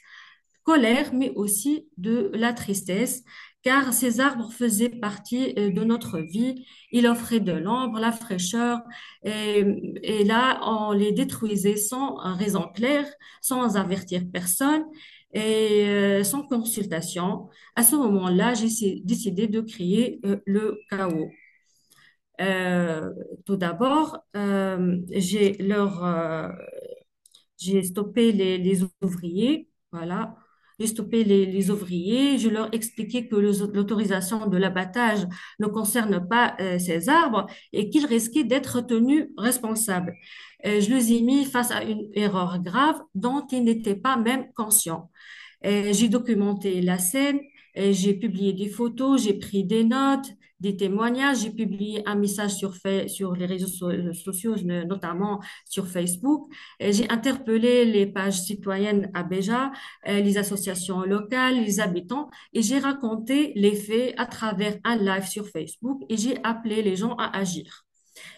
colère, mais aussi de la tristesse, car ces arbres faisaient partie de notre vie. Ils offraient de l'ombre, la fraîcheur, et là, on les détruisait sans raison claire, sans avertir personne et sans consultation. À ce moment-là, j'ai décidé de créer le chaos. Euh, Tout d'abord, j'ai stoppé les ouvriers, voilà. J'ai stoppé les ouvriers. Je leur expliquais que l'autorisation de l'abattage ne concerne pas ces arbres et qu'ils risquaient d'être tenus responsables. Je les ai mis face à une erreur grave dont ils n'étaient pas même conscients. J'ai documenté la scène, j'ai publié des photos, j'ai pris des notes, des témoignages, j'ai publié un message sur les réseaux sociaux, notamment sur Facebook. J'ai interpellé les pages citoyennes à Béja, les associations locales, les habitants, et j'ai raconté les faits à travers un live sur Facebook et j'ai appelé les gens à agir.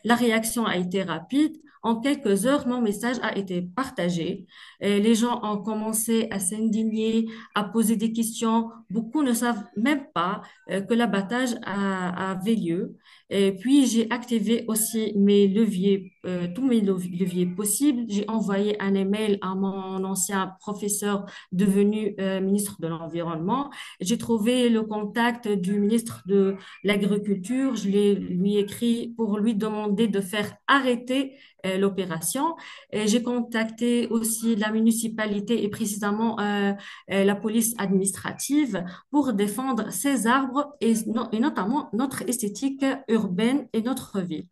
La réaction a été rapide. En quelques heures, mon message a été partagé. Et les gens ont commencé à s'indigner, à poser des questions. Beaucoup ne savent même pas que l'abattage avait lieu. Et puis, j'ai activé aussi mes leviers, tous mes leviers possibles. J'ai envoyé un email à mon ancien professeur devenu ministre de l'Environnement. J'ai trouvé le contact du ministre de l'Agriculture. Je l'ai lui écrit pour lui demander de faire arrêter l'opération. Et j'ai contacté aussi la municipalité et précisément la police administrative pour défendre ces arbres et notamment notre esthétique urbaine et notre ville.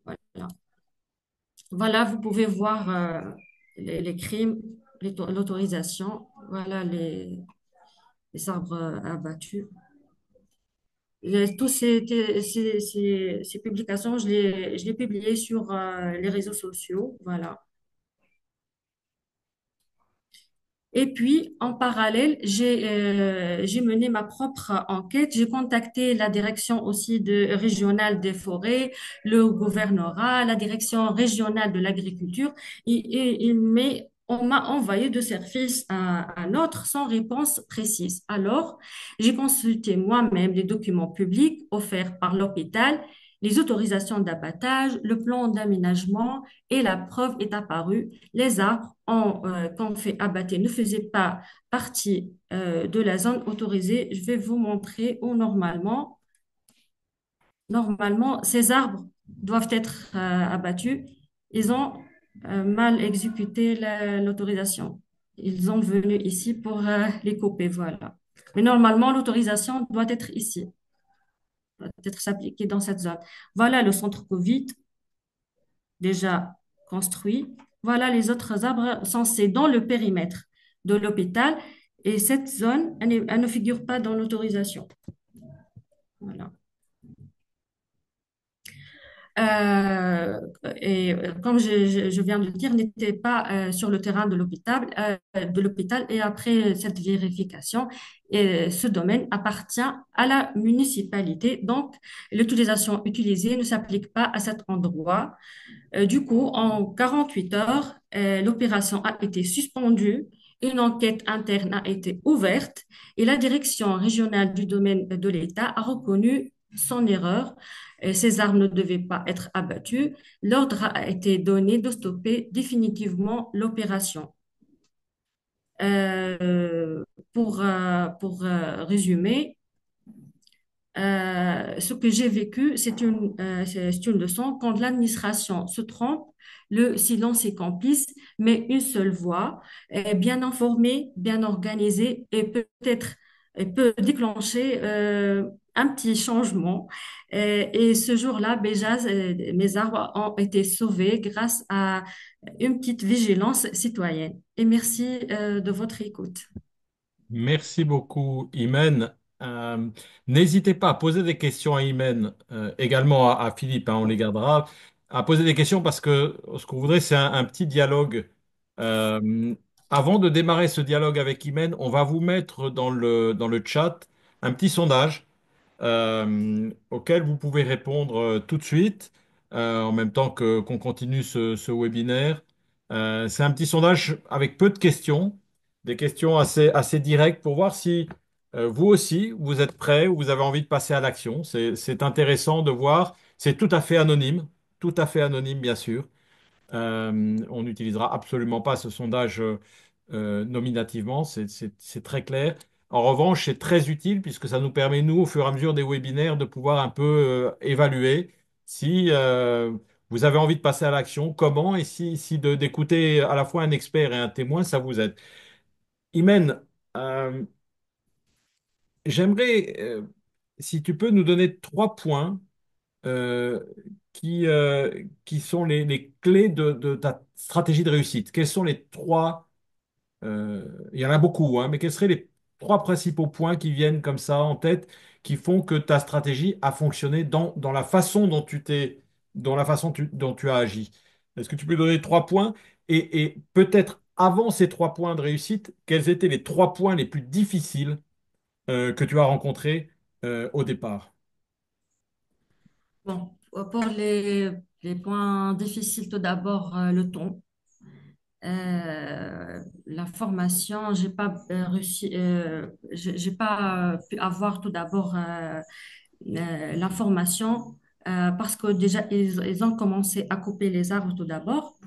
Voilà, voilà vous pouvez voir les crimes, l'autorisation, voilà les arbres abattus. Tous ces publications, je les publiées sur les réseaux sociaux. Voilà. Et puis, en parallèle, j'ai mené ma propre enquête. J'ai contacté la direction aussi régionale des forêts, le gouvernorat, la direction régionale de l'agriculture. Mais on m'a envoyé de service à un autre sans réponse précise. Alors, j'ai consulté moi-même les documents publics offerts par l'hôpital, les autorisations d'abattage, le plan d'aménagement et la preuve est apparue. Les arbres qu'on fait abattre ne faisaient pas partie de la zone autorisée. Je vais vous montrer où normalement, ces arbres doivent être abattus. Ils ont mal exécuté l'autorisation. Ils sont venus ici pour les couper, voilà. Mais normalement, l'autorisation doit être ici, doit être s'appliquer dans cette zone. Voilà le centre Covid déjà construit. Voilà les autres arbres censés dans le périmètre de l'hôpital. Et cette zone, elle ne figure pas dans l'autorisation. Voilà. Euh, Comme je viens de le dire, n'était pas sur le terrain de l'hôpital. Et après cette vérification, ce domaine appartient à la municipalité. Donc, l'utilisation utilisée ne s'applique pas à cet endroit. Du coup, en 48 heures, l'opération a été suspendue, une enquête interne a été ouverte et la direction régionale du domaine de l'État a reconnu son erreur. Ces armes ne devaient pas être abattues. L'ordre a été donné de stopper définitivement l'opération. Euh, pour résumer, ce que j'ai vécu, c'est une leçon. Quand l'administration se trompe, le silence est complice, mais une seule voix, bien informée, bien organisée, et peut-être et peut déclencher un petit changement. Et ce jour-là, Béjaz, mes arbres ont été sauvés grâce à une petite vigilance citoyenne. Et merci de votre écoute. Merci beaucoup, Imen. Euh, N'hésitez pas à poser des questions à Imen, également à Philippe, hein, on les gardera, à poser des questions parce que ce qu'on voudrait, c'est un petit dialogue. Euh, Avant de démarrer ce dialogue avec Imen, on va vous mettre dans le chat un petit sondage auquel vous pouvez répondre tout de suite, en même temps qu'on continue ce webinaire. C'est un petit sondage avec peu de questions, des questions assez directes pour voir si vous aussi, vous êtes prêts ou vous avez envie de passer à l'action. C'est intéressant de voir. C'est tout à fait anonyme, bien sûr. On n'utilisera absolument pas ce sondage nominativement, c'est très clair. En revanche, c'est très utile puisque ça nous permet, nous, au fur et à mesure des webinaires, de pouvoir un peu évaluer si vous avez envie de passer à l'action, comment, et si d'écouter à la fois un expert et un témoin, ça vous aide. Imen, euh, j'aimerais, si tu peux nous donner 3 points euh, qui sont les clés de ta stratégie de réussite. Quels sont les trois, il y en a beaucoup, hein, mais quels seraient les 3 principaux points qui viennent comme ça en tête, qui font que ta stratégie a fonctionné dans la façon dont dont tu as agi? Est-ce que tu peux donner 3 points et peut-être avant ces 3 points de réussite, quels étaient les 3 points les plus difficiles que tu as rencontrés au départ? Bon, pour les points difficiles, tout d'abord, le ton. La formation, j'ai pas réussi, j'ai pas pu avoir tout d'abord l'information parce que déjà, ils ont commencé à couper les arbres tout d'abord.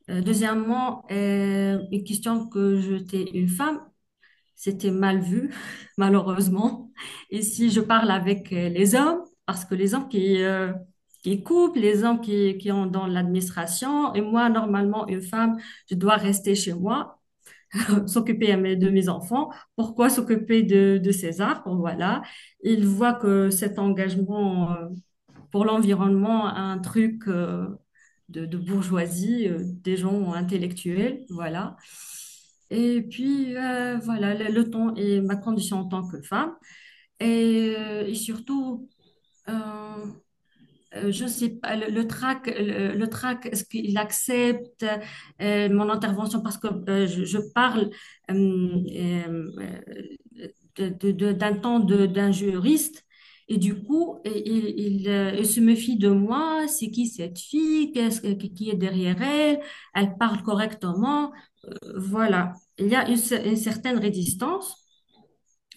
Deuxièmement, une question que j'étais une femme, c'était mal vu, malheureusement. Et si je parle avec les hommes, parce que les hommes qui coupent, les hommes qui ont dans l'administration, et moi, normalement, une femme, je dois rester chez moi, s'occuper de mes enfants. Pourquoi s'occuper de ces arbres? Voilà. Ils voient que cet engagement pour l'environnement, un truc de bourgeoisie, des gens intellectuels, voilà. Et puis, voilà, le temps et ma condition en tant que femme. et surtout, euh, je ne sais pas, le track, est-ce qu'il accepte mon intervention parce que je parle d'un temps d'un juriste et du coup, il se méfie de moi, c'est qui cette fille, qui est derrière elle, elle parle correctement, voilà. Il y a une certaine résistance.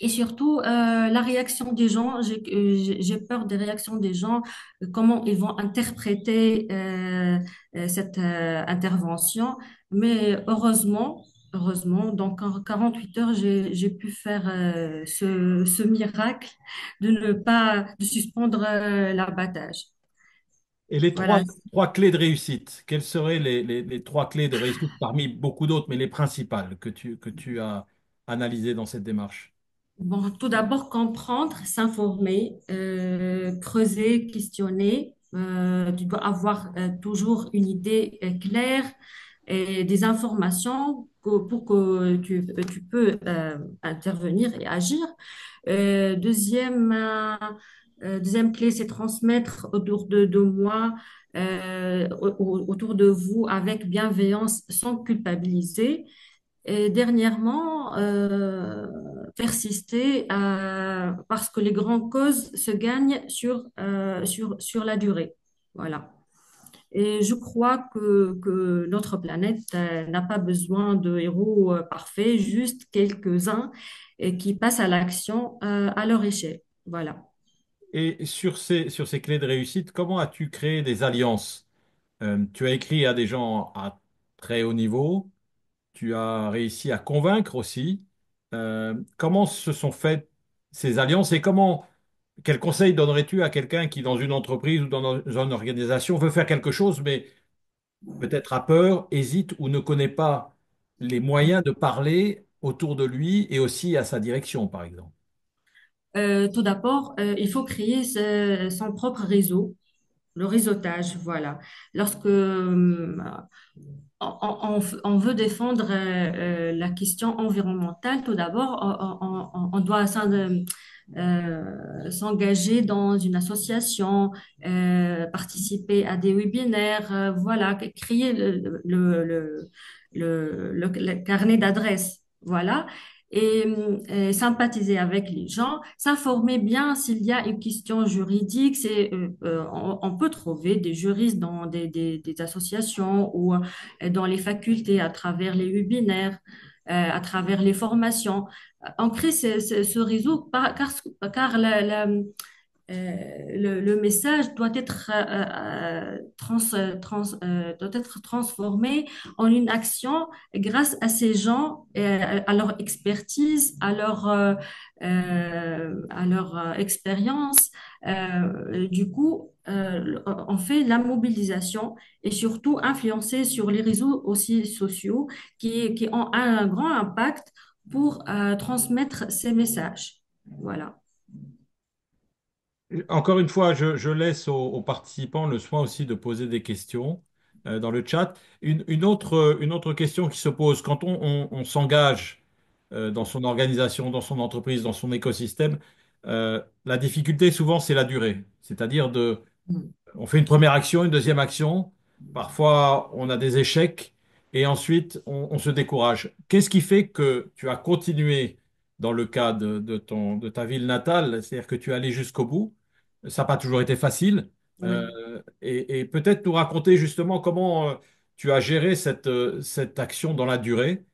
Et surtout, la réaction des gens, j'ai peur des réactions des gens, comment ils vont interpréter cette intervention. Mais heureusement, donc en 48 heures, j'ai pu faire ce miracle de ne pas de suspendre l'abattage. Et les Voilà. trois clés de réussite, quelles seraient les trois clés de réussite parmi beaucoup d'autres, mais les principales que tu as analysées dans cette démarche? Bon, tout d'abord, comprendre, s'informer, creuser, questionner. Tu dois avoir toujours une idée claire et des informations pour que tu peux intervenir et agir. Deuxième clé, c'est transmettre autour de moi, autour de vous, avec bienveillance, sans culpabiliser. Et dernièrement, persister parce que les grandes causes se gagnent sur la durée. Voilà. Et je crois que notre planète n'a pas besoin de héros parfaits, juste quelques-uns et qui passent à l'action à leur échelle. Voilà. Et sur ces clés de réussite, comment as-tu créé des alliances? Tu as écrit à des gens à très haut niveau, tu as réussi à convaincre aussi. Comment se sont faites ces alliances et quel conseil donnerais-tu à quelqu'un qui, dans une entreprise ou dans une organisation, veut faire quelque chose, mais peut-être a peur, hésite ou ne connaît pas les moyens de parler autour de lui et aussi à sa direction, par exemple? Tout d'abord, il faut créer son propre réseau, le réseautage, voilà. Lorsque on veut défendre la question environnementale, tout d'abord, on doit s'engager dans une association, participer à des webinaires, voilà, créer le carnet d'adresses, voilà. Et sympathiser avec les gens, s'informer bien s'il y a une question juridique. On peut trouver des juristes dans des associations ou dans les facultés à travers les webinaires, à travers les formations. On crée ce réseau car le message doit être, doit être transformé en une action grâce à ces gens, à leur expertise, à leur expérience. Du coup, on fait la mobilisation et surtout influencer sur les réseaux aussi sociaux qui ont un grand impact pour transmettre ces messages. Voilà. Encore une fois, je laisse aux participants le soin aussi de poser des questions dans le chat. Une autre question qui se pose, quand on s'engage dans son organisation, dans son entreprise, dans son écosystème, la difficulté souvent c'est la durée. C'est-à-dire on fait une première action, une deuxième action, parfois on a des échecs et ensuite on se décourage. Qu'est-ce qui fait que tu as continué dans le cas de ta ville natale, c'est-à-dire que tu es allé jusqu'au bout? Ça n'a pas toujours été facile. Oui. Et peut-être nous raconter justement comment tu as géré cette action dans la durée,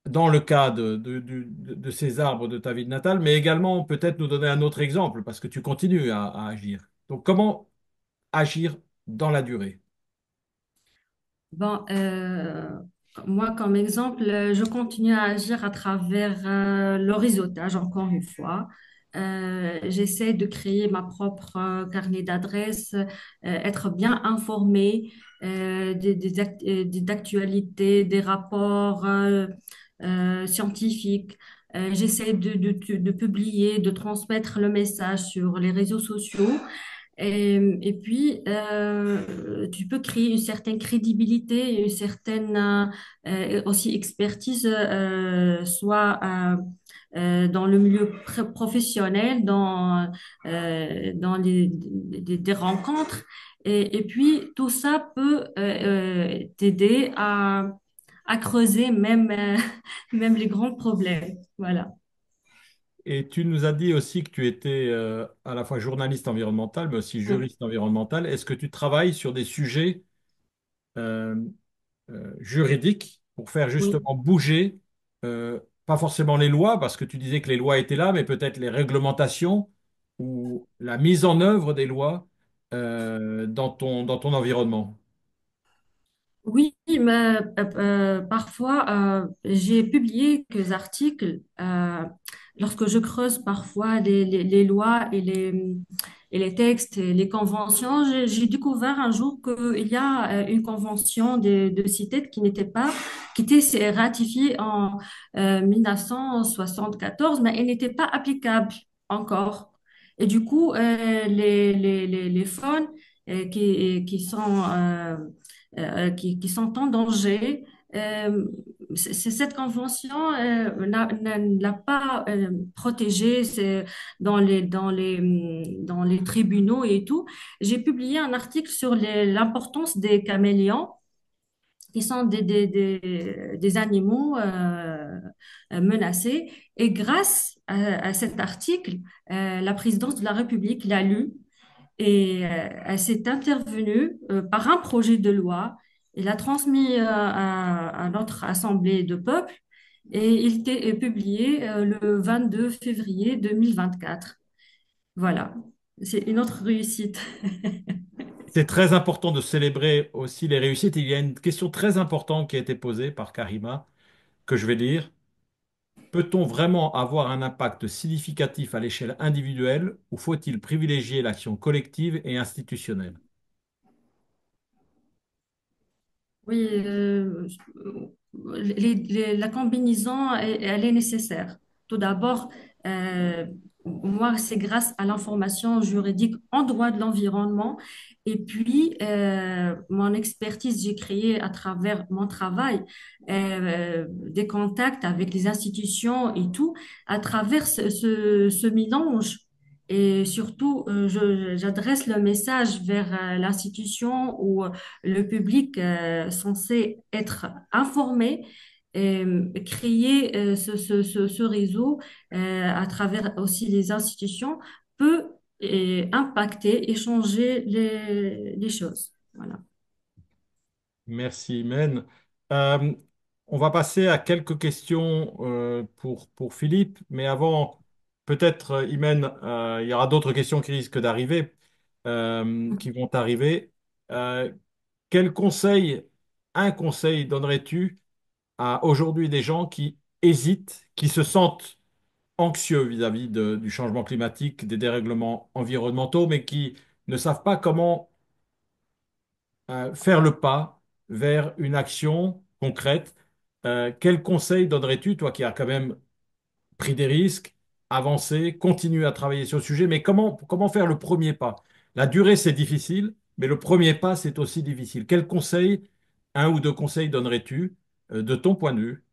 dans le cas de ces arbres de ta ville natale, mais également peut-être nous donner un autre exemple, parce que tu continues à agir. Donc comment agir dans la durée? Bon, moi, comme exemple, je continue à agir à travers le réseautage, encore une fois. J'essaie de créer ma propre carnet d'adresses, être bien informée d'actualités, des rapports scientifiques. J'essaie de publier, de transmettre le message sur les réseaux sociaux. Et puis, tu peux créer une certaine crédibilité, une certaine aussi expertise, soit dans le milieu professionnel, dans des rencontres. Et puis, tout ça peut t'aider à creuser même, même les grands problèmes. Voilà. Et tu nous as dit aussi que tu étais à la fois journaliste environnemental, mais aussi Oui. juriste environnemental. Est-ce que tu travailles sur des sujets euh, juridiques pour faire Oui. justement bouger, pas forcément les lois, parce que tu disais que les lois étaient là, mais peut-être les réglementations ou la mise en œuvre des lois dans ton environnement? Oui, mais parfois, j'ai publié quelques articles lorsque je creuse parfois les lois et les textes et les conventions. J'ai découvert un jour qu'il y a une convention de CITES qui n'était pas, qui était ratifiée en 1974, mais elle n'était pas applicable encore. Et du coup, les faunes qui sont qui sont en danger. Cette convention n'a pas protégé dans les tribunaux et tout. J'ai publié un article sur l'importance des caméléons qui sont des animaux menacés. Et grâce à cet article, la présidence de la République l'a lu et elle s'est intervenue par un projet de loi. Elle a transmis à notre Assemblée de peuple et il était publié le 22 février 2024. Voilà, c'est une autre réussite. C'est très important de célébrer aussi les réussites. Il y a une question très importante qui a été posée par Karima, que je vais lire. Peut-on vraiment avoir un impact significatif à l'échelle individuelle ou faut-il privilégier l'action collective et institutionnelle? Oui, la combinaison, elle est nécessaire. Tout d'abord, euh, moi, c'est grâce à l'information juridique en droit de l'environnement et puis mon expertise, j'ai créé à travers mon travail des contacts avec les institutions et tout, à travers ce mélange. Et surtout, j'adresse le message vers l'institution ou le public censé être informé et créer ce réseau à travers aussi les institutions peut impacter et changer les choses. Voilà. Merci, Men. Euh, on va passer à quelques questions pour Philippe, mais avant, peut-être, Imen, il y aura d'autres questions qui risquent d'arriver, qui vont arriver. Euh, quel conseil, un conseil donnerais-tu à aujourd'hui des gens qui hésitent, qui se sentent anxieux vis-à-vis du changement climatique, des dérèglements environnementaux, mais qui ne savent pas comment faire le pas vers une action concrète? Quel conseil donnerais-tu, toi qui as quand même pris des risques, avancé, continué à travailler sur le sujet, mais comment faire le premier pas? La durée, c'est difficile, mais le premier pas, c'est aussi difficile. Quel conseil, un ou deux conseils donnerais-tu, de ton point de vue,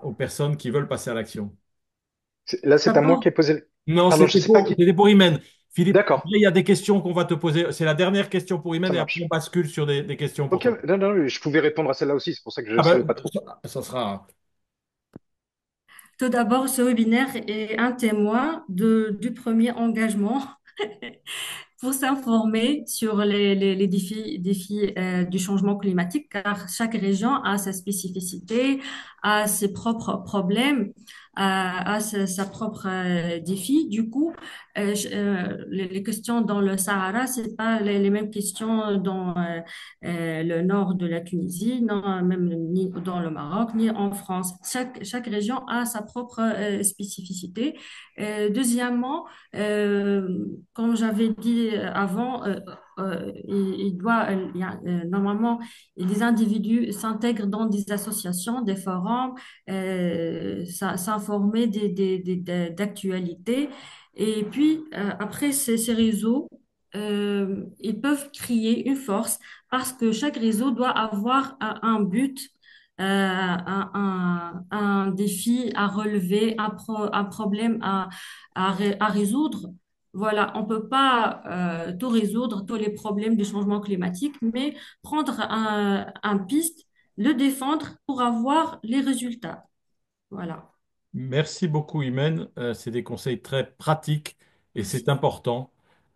aux personnes qui veulent passer à l'action? Là, c'est à moi qui D'abord, ai posé le... Non, Pardon, je sais pas qui... c'était pour Imen. Philippe, D'accord, après, il y a des questions qu'on va te poser. C'est la dernière question pour Imen ça et après on marche. bascule sur des questions pour Ok, toi. non, non, je pouvais répondre à celle-là aussi, c'est pour ça que je Ah ne savais ben, pas trop. ça sera. tout d'abord, ce webinaire est un témoin du premier engagement pour s'informer sur les défis du changement climatique, car chaque région a sa spécificité, a ses propres problèmes, a sa propre défi. Du coup, les questions dans le Sahara, c'est pas les mêmes questions dans le nord de la Tunisie, non, même ni dans le Maroc, ni en France. Chaque région a sa propre spécificité. Deuxièmement, comme j'avais dit avant, normalement, les individus s'intègrent dans des associations, des forums, s'informer d'actualités. Et puis, après ces réseaux, ils peuvent créer une force parce que chaque réseau doit avoir un but un défi à relever, un problème à résoudre. Voilà, on peut pas tout résoudre, tous les problèmes du changement climatique, mais prendre un piste, le défendre pour avoir les résultats. Voilà. Merci beaucoup, Imen. C'est des conseils très pratiques et c'est Merci. important.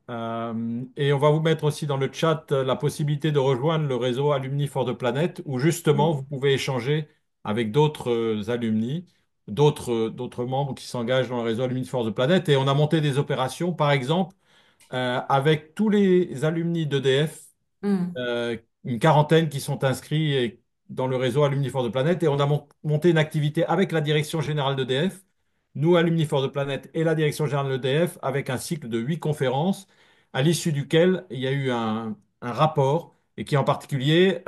Et on va vous mettre aussi dans le chat la possibilité de rejoindre le réseau Alumni for the Planet, où justement Oui. vous pouvez échanger avec d'autres alumni, d'autres membres qui s'engagent dans le réseau Alumni for the Planet. Et on a monté des opérations, par exemple, avec tous les alumni d'EDF, Mm. une quarantaine qui sont inscrits dans le réseau Alumni for the Planet et on a monté une activité avec la direction générale d'EDF, nous Alumni for the Planet et la direction générale d'EDF avec un cycle de 8 conférences à l'issue duquel il y a eu un rapport et qui en particulier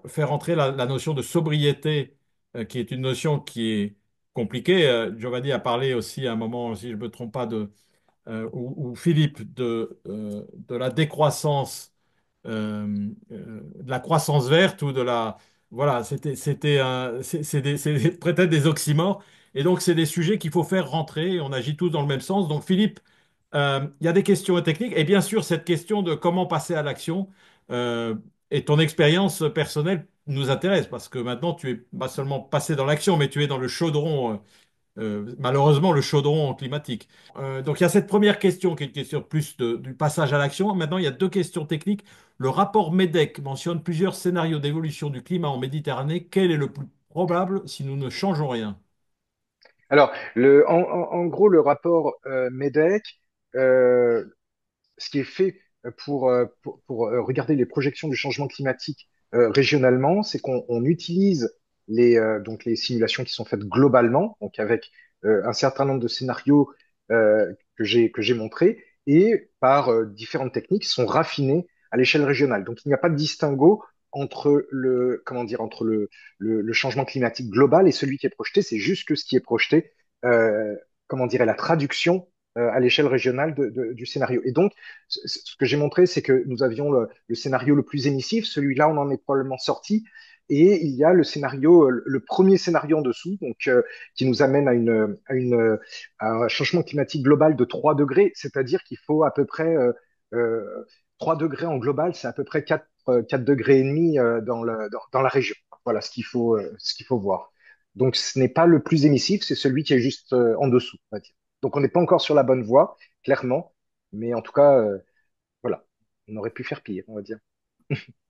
fait rentrer la notion de sobriété qui est une notion qui est compliquée. Giovanni a parlé aussi à un moment, si je ne me trompe pas, ou Philippe, de la décroissance de la croissance verte ou de la... Voilà, c'est peut-être des oxymores. Et donc, c'est des sujets qu'il faut faire rentrer et on agit tous dans le même sens. Donc, Philippe, il y a des questions techniques et bien sûr, cette question de comment passer à l'action euh, et ton expérience personnelle nous intéresse parce que maintenant, tu es pas seulement passé dans l'action, mais tu es dans le chaudron malheureusement le chaudron climatique. Donc il y a cette première question qui est une question plus du passage à l'action. Maintenant, il y a deux questions techniques. Le rapport MEDEC mentionne plusieurs scénarios d'évolution du climat en Méditerranée. Quel est le plus probable si nous ne changeons rien? Alors, en gros, le rapport MEDEC, ce qui est fait pour regarder les projections du changement climatique régionalement, c'est qu'on utilise donc les simulations qui sont faites globalement, donc avec un certain nombre de scénarios que j'ai montrés, et par différentes techniques sont raffinés à l'échelle régionale. Donc il n'y a pas de distinguo entre comment dire, entre le changement climatique global et celui qui est projeté. C'est juste que ce qui est projeté, euh, comment dirait la traduction à l'échelle régionale du scénario. Et donc ce que j'ai montré, c'est que nous avions le scénario le plus émissif, celui-là, on en est probablement sorti, et il y a le scénario, le premier scénario en dessous, donc qui nous amène à un changement climatique global de 3 degrés, c'est-à-dire qu'il faut à peu près 3 degrés en global, c'est à peu près 4 degrés et demi dans la région. Voilà ce qu'il faut voir. Donc ce n'est pas le plus émissif, c'est celui qui est juste en dessous, on va dire. Donc on n'est pas encore sur la bonne voie, clairement, mais en tout cas, voilà, on aurait pu faire pire, on va dire.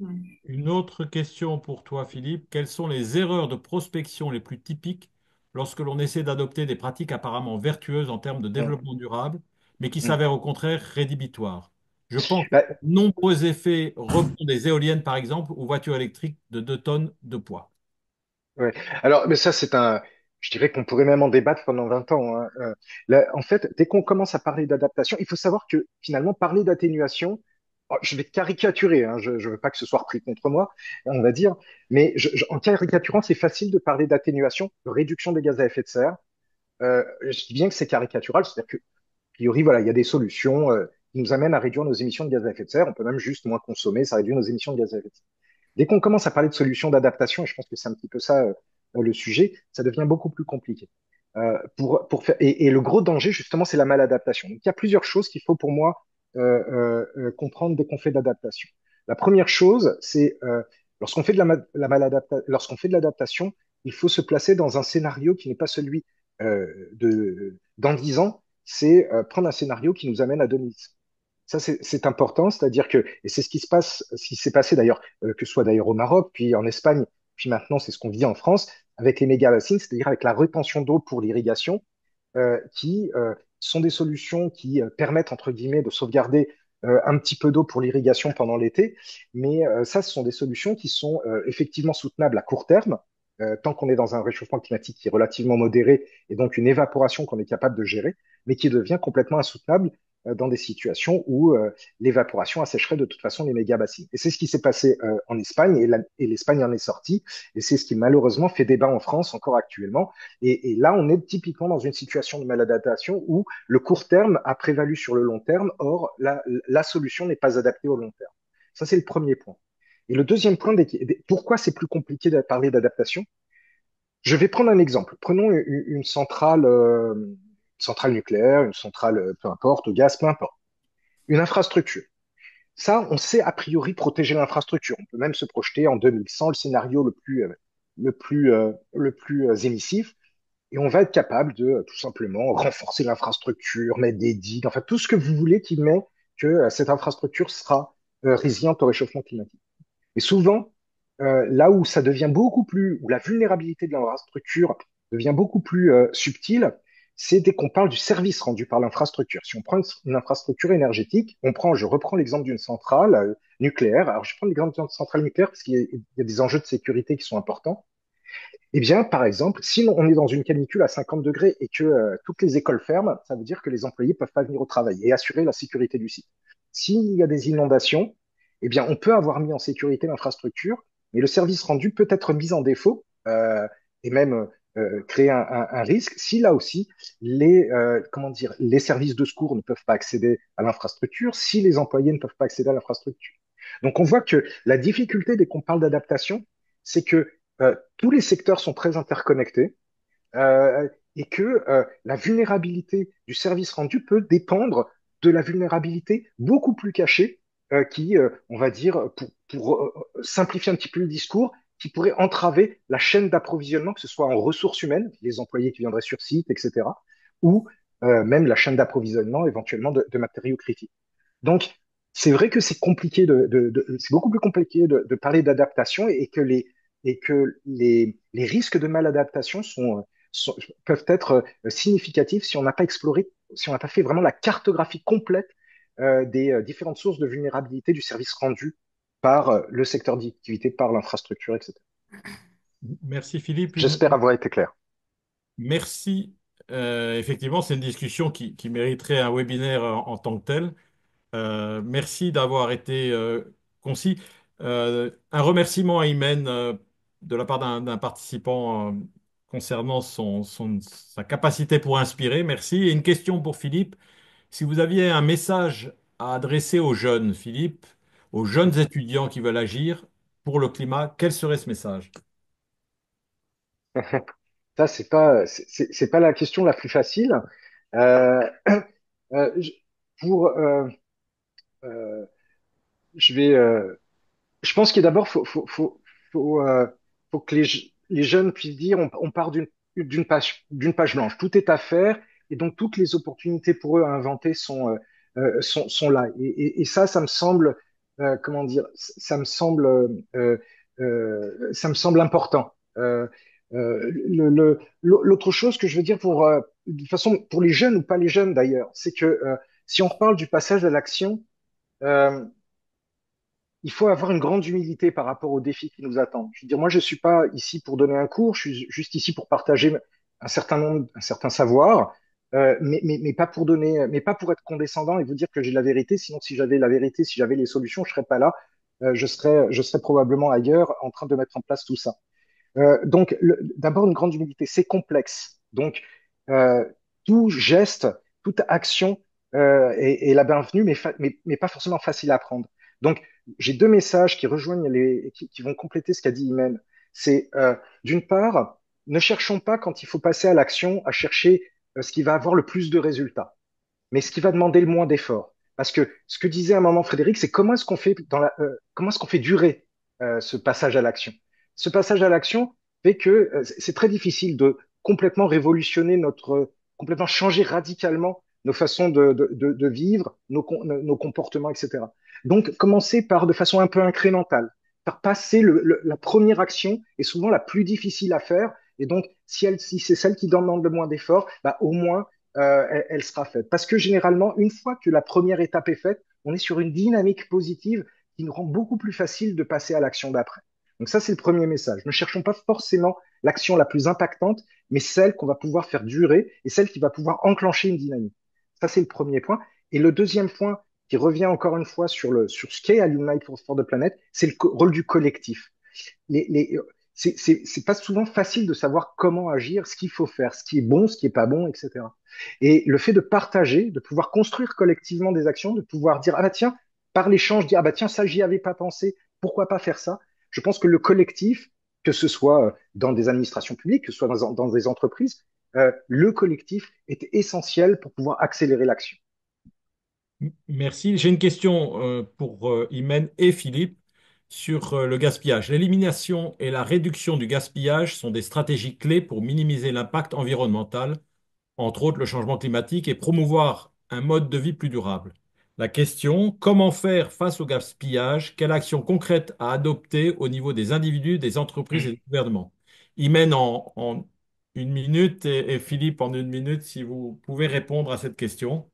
Ouais. Une autre question pour toi, Philippe. Quelles sont les erreurs de prospection les plus typiques lorsque l'on essaie d'adopter des pratiques apparemment vertueuses en termes de Mm, développement durable, mais qui mm. s'avèrent au contraire rédhibitoires? Je pense Bah, aux nombreux effets rebonds des éoliennes, par exemple, ou voitures électriques de 2 tonnes de poids. ouais. Alors, mais ça, je dirais qu'on pourrait même en débattre pendant 20 ans, hein. Là, en fait, dès qu'on commence à parler d'adaptation, il faut savoir que finalement, parler d'atténuation, oh, je vais caricaturer, hein, je veux pas que ce soit repris contre moi, on va dire, mais en caricaturant, c'est facile de parler d'atténuation, de réduction des gaz à effet de serre. Je dis bien que c'est caricatural, c'est-à-dire que, a priori, voilà, il y a des solutions qui nous amènent à réduire nos émissions de gaz à effet de serre. On peut même juste moins consommer, ça réduit nos émissions de gaz à effet de serre. Dès qu'on commence à parler de solutions d'adaptation, et je pense que c'est un petit peu ça le sujet, ça devient beaucoup plus compliqué. Et le gros danger, justement, c'est la maladaptation. Donc, il y a plusieurs choses qu'il faut pour moi comprendre dès qu'on fait de l'adaptation. La première chose, c'est lorsqu'on fait de lorsqu'on fait de l'adaptation, il faut se placer dans un scénario qui n'est pas celui dans 10 ans, c'est prendre un scénario qui nous amène à 2000. Ça, c'est important, c'est-à-dire que, et c'est ce qui s'est passé d'ailleurs, que ce soit d'ailleurs au Maroc, puis en Espagne, puis maintenant, c'est ce qu'on vit en France, avec les méga-bassines, c'est-à-dire avec la rétention d'eau pour l'irrigation, qui sont des solutions qui permettent, entre guillemets, de sauvegarder un petit peu d'eau pour l'irrigation pendant l'été. Mais ça, ce sont des solutions qui sont effectivement soutenables à court terme, tant qu'on est dans un réchauffement climatique qui est relativement modéré et donc une évaporation qu'on est capable de gérer, mais qui devient complètement insoutenable dans des situations où l'évaporation assécherait de toute façon les méga-bassines. Et c'est ce qui s'est passé en Espagne, et l'Espagne en est sortie, et c'est ce qui malheureusement fait débat en France encore actuellement. Et là, on est typiquement dans une situation de maladaptation où le court terme a prévalu sur le long terme. Or, la solution n'est pas adaptée au long terme. Ça, c'est le premier point. Et le deuxième point, pourquoi c'est plus compliqué de parler d'adaptation? Je vais prendre un exemple. Prenons une centrale nucléaire, une centrale, peu importe, au gaz, peu importe. Une infrastructure. Ça, on sait a priori protéger l'infrastructure. On peut même se projeter en 2100, le scénario le plus émissif, et on va être capable de tout simplement renforcer l'infrastructure, mettre des digues, enfin tout ce que vous voulez qui met que cette infrastructure sera résiliente au réchauffement climatique. Et souvent, là où ça devient beaucoup plus, où la vulnérabilité de l'infrastructure devient beaucoup plus subtile, c'est dès qu'on parle du service rendu par l'infrastructure. Si on prend une infrastructure énergétique, je reprends l'exemple d'une centrale nucléaire. Alors, je prends l'exemple d'une centrale nucléaire parce qu'il y a des enjeux de sécurité qui sont importants. Eh bien, par exemple, si on est dans une canicule à 50 degrés et que toutes les écoles ferment, ça veut dire que les employés peuvent pas venir au travail et assurer la sécurité du site. S'il y a des inondations, eh bien, on peut avoir mis en sécurité l'infrastructure, mais le service rendu peut être mis en défaut et même créer un risque si là aussi les services de secours ne peuvent pas accéder à l'infrastructure, si les employés ne peuvent pas accéder à l'infrastructure. Donc, on voit que la difficulté dès qu'on parle d'adaptation, c'est que tous les secteurs sont très interconnectés et que la vulnérabilité du service rendu peut dépendre de la vulnérabilité beaucoup plus cachée on va dire, pour simplifier un petit peu le discours, qui pourrait entraver la chaîne d'approvisionnement, que ce soit en ressources humaines, les employés qui viendraient sur site, etc., ou même la chaîne d'approvisionnement éventuellement de matériaux critiques. Donc, c'est vrai que c'est beaucoup plus compliqué de parler d'adaptation et que les risques de maladaptation peuvent être significatifs si on n'a pas exploré, si on n'a pas fait vraiment la cartographie complète des différentes sources de vulnérabilité du service rendu par le secteur d'activité, par l'infrastructure, etc. Merci Philippe. J'espère avoir été clair. Merci. Effectivement, c'est une discussion qui mériterait un webinaire en tant que tel. Merci d'avoir été concis. Un remerciement à Imen de la part d'un participant concernant sa capacité pour inspirer. Merci. Et une question pour Philippe. Si vous aviez un message à adresser aux jeunes, Philippe, aux jeunes étudiants qui veulent agir pour le climat, quel serait ce message? Ça, c'est pas la question la plus facile. Euh, euh, je- pour, euh, je vais, je pense qu'il d'abord faut que les jeunes puissent dire on part d'une page blanche, tout est à faire et donc toutes les opportunités pour eux à inventer sont là. Et ça me semble comment dire, ça me semble important. L'autre chose que je veux dire de toute façon pour les jeunes ou pas les jeunes d'ailleurs, c'est que si on reparle du passage à l'action, euh, il faut avoir une grande humilité par rapport aux défis qui nous attendent. Je veux dire, moi, je suis pas ici pour donner un cours, je suis juste ici pour partager un certain savoir, mais pas pour donner, mais pas pour être condescendant et vous dire que j'ai la vérité. Sinon, si j'avais la vérité, si j'avais les solutions, je serais pas là. Je serais probablement ailleurs en train de mettre en place tout ça. Donc, d'abord, une grande humilité. C'est complexe. Donc, euh, tout geste, toute action est la bienvenue, mais pas forcément facile à prendre. Donc, j'ai deux messages qui rejoignent qui vont compléter ce qu'a dit Imen. C'est, d'une part, ne cherchons pas, quand il faut passer à l'action, à chercher ce qui va avoir le plus de résultats, mais ce qui va demander le moins d'efforts. Parce que ce que disait à un moment Frédéric, c'est comment est-ce qu'on fait durer ce passage à l'action. Ce passage à l'action fait que c'est très difficile de complètement changer radicalement nos façons de vivre, nos comportements, etc. Donc, commencer par de façon un peu incrémentale, par passer la première action est souvent la plus difficile à faire. Et donc, si c'est celle qui demande le moins d'efforts, bah, au moins elle sera faite. Parce que généralement, une fois que la première étape est faite, on est sur une dynamique positive qui nous rend beaucoup plus facile de passer à l'action d'après. Donc ça, c'est le premier message. Ne cherchons pas forcément l'action la plus impactante, mais celle qu'on va pouvoir faire durer et celle qui va pouvoir enclencher une dynamique. Ça, c'est le premier point. Et le deuxième point, qui revient encore une fois sur ce qu'est Alumni for the Planet, c'est le rôle du collectif. Les, c'est pas souvent facile de savoir comment agir, ce qu'il faut faire, ce qui est bon, ce qui est pas bon, etc. Et le fait de partager, de pouvoir construire collectivement des actions, de pouvoir dire ah bah tiens, par l'échange, dire ah bah tiens ça j'y avais pas pensé, pourquoi pas faire ça? Je pense que le collectif que ce soit dans des administrations publiques, que ce soit dans des entreprises, le collectif est essentiel pour pouvoir accélérer l'action. Merci. J'ai une question pour Imen et Philippe sur le gaspillage. L'élimination et la réduction du gaspillage sont des stratégies clés pour minimiser l'impact environnemental, entre autres le changement climatique, et promouvoir un mode de vie plus durable. La question, comment faire face au gaspillage? Quelle action concrète à adopter au niveau des individus, des entreprises et des gouvernements? Imen en une minute et Philippe en une minute, si vous pouvez répondre à cette question.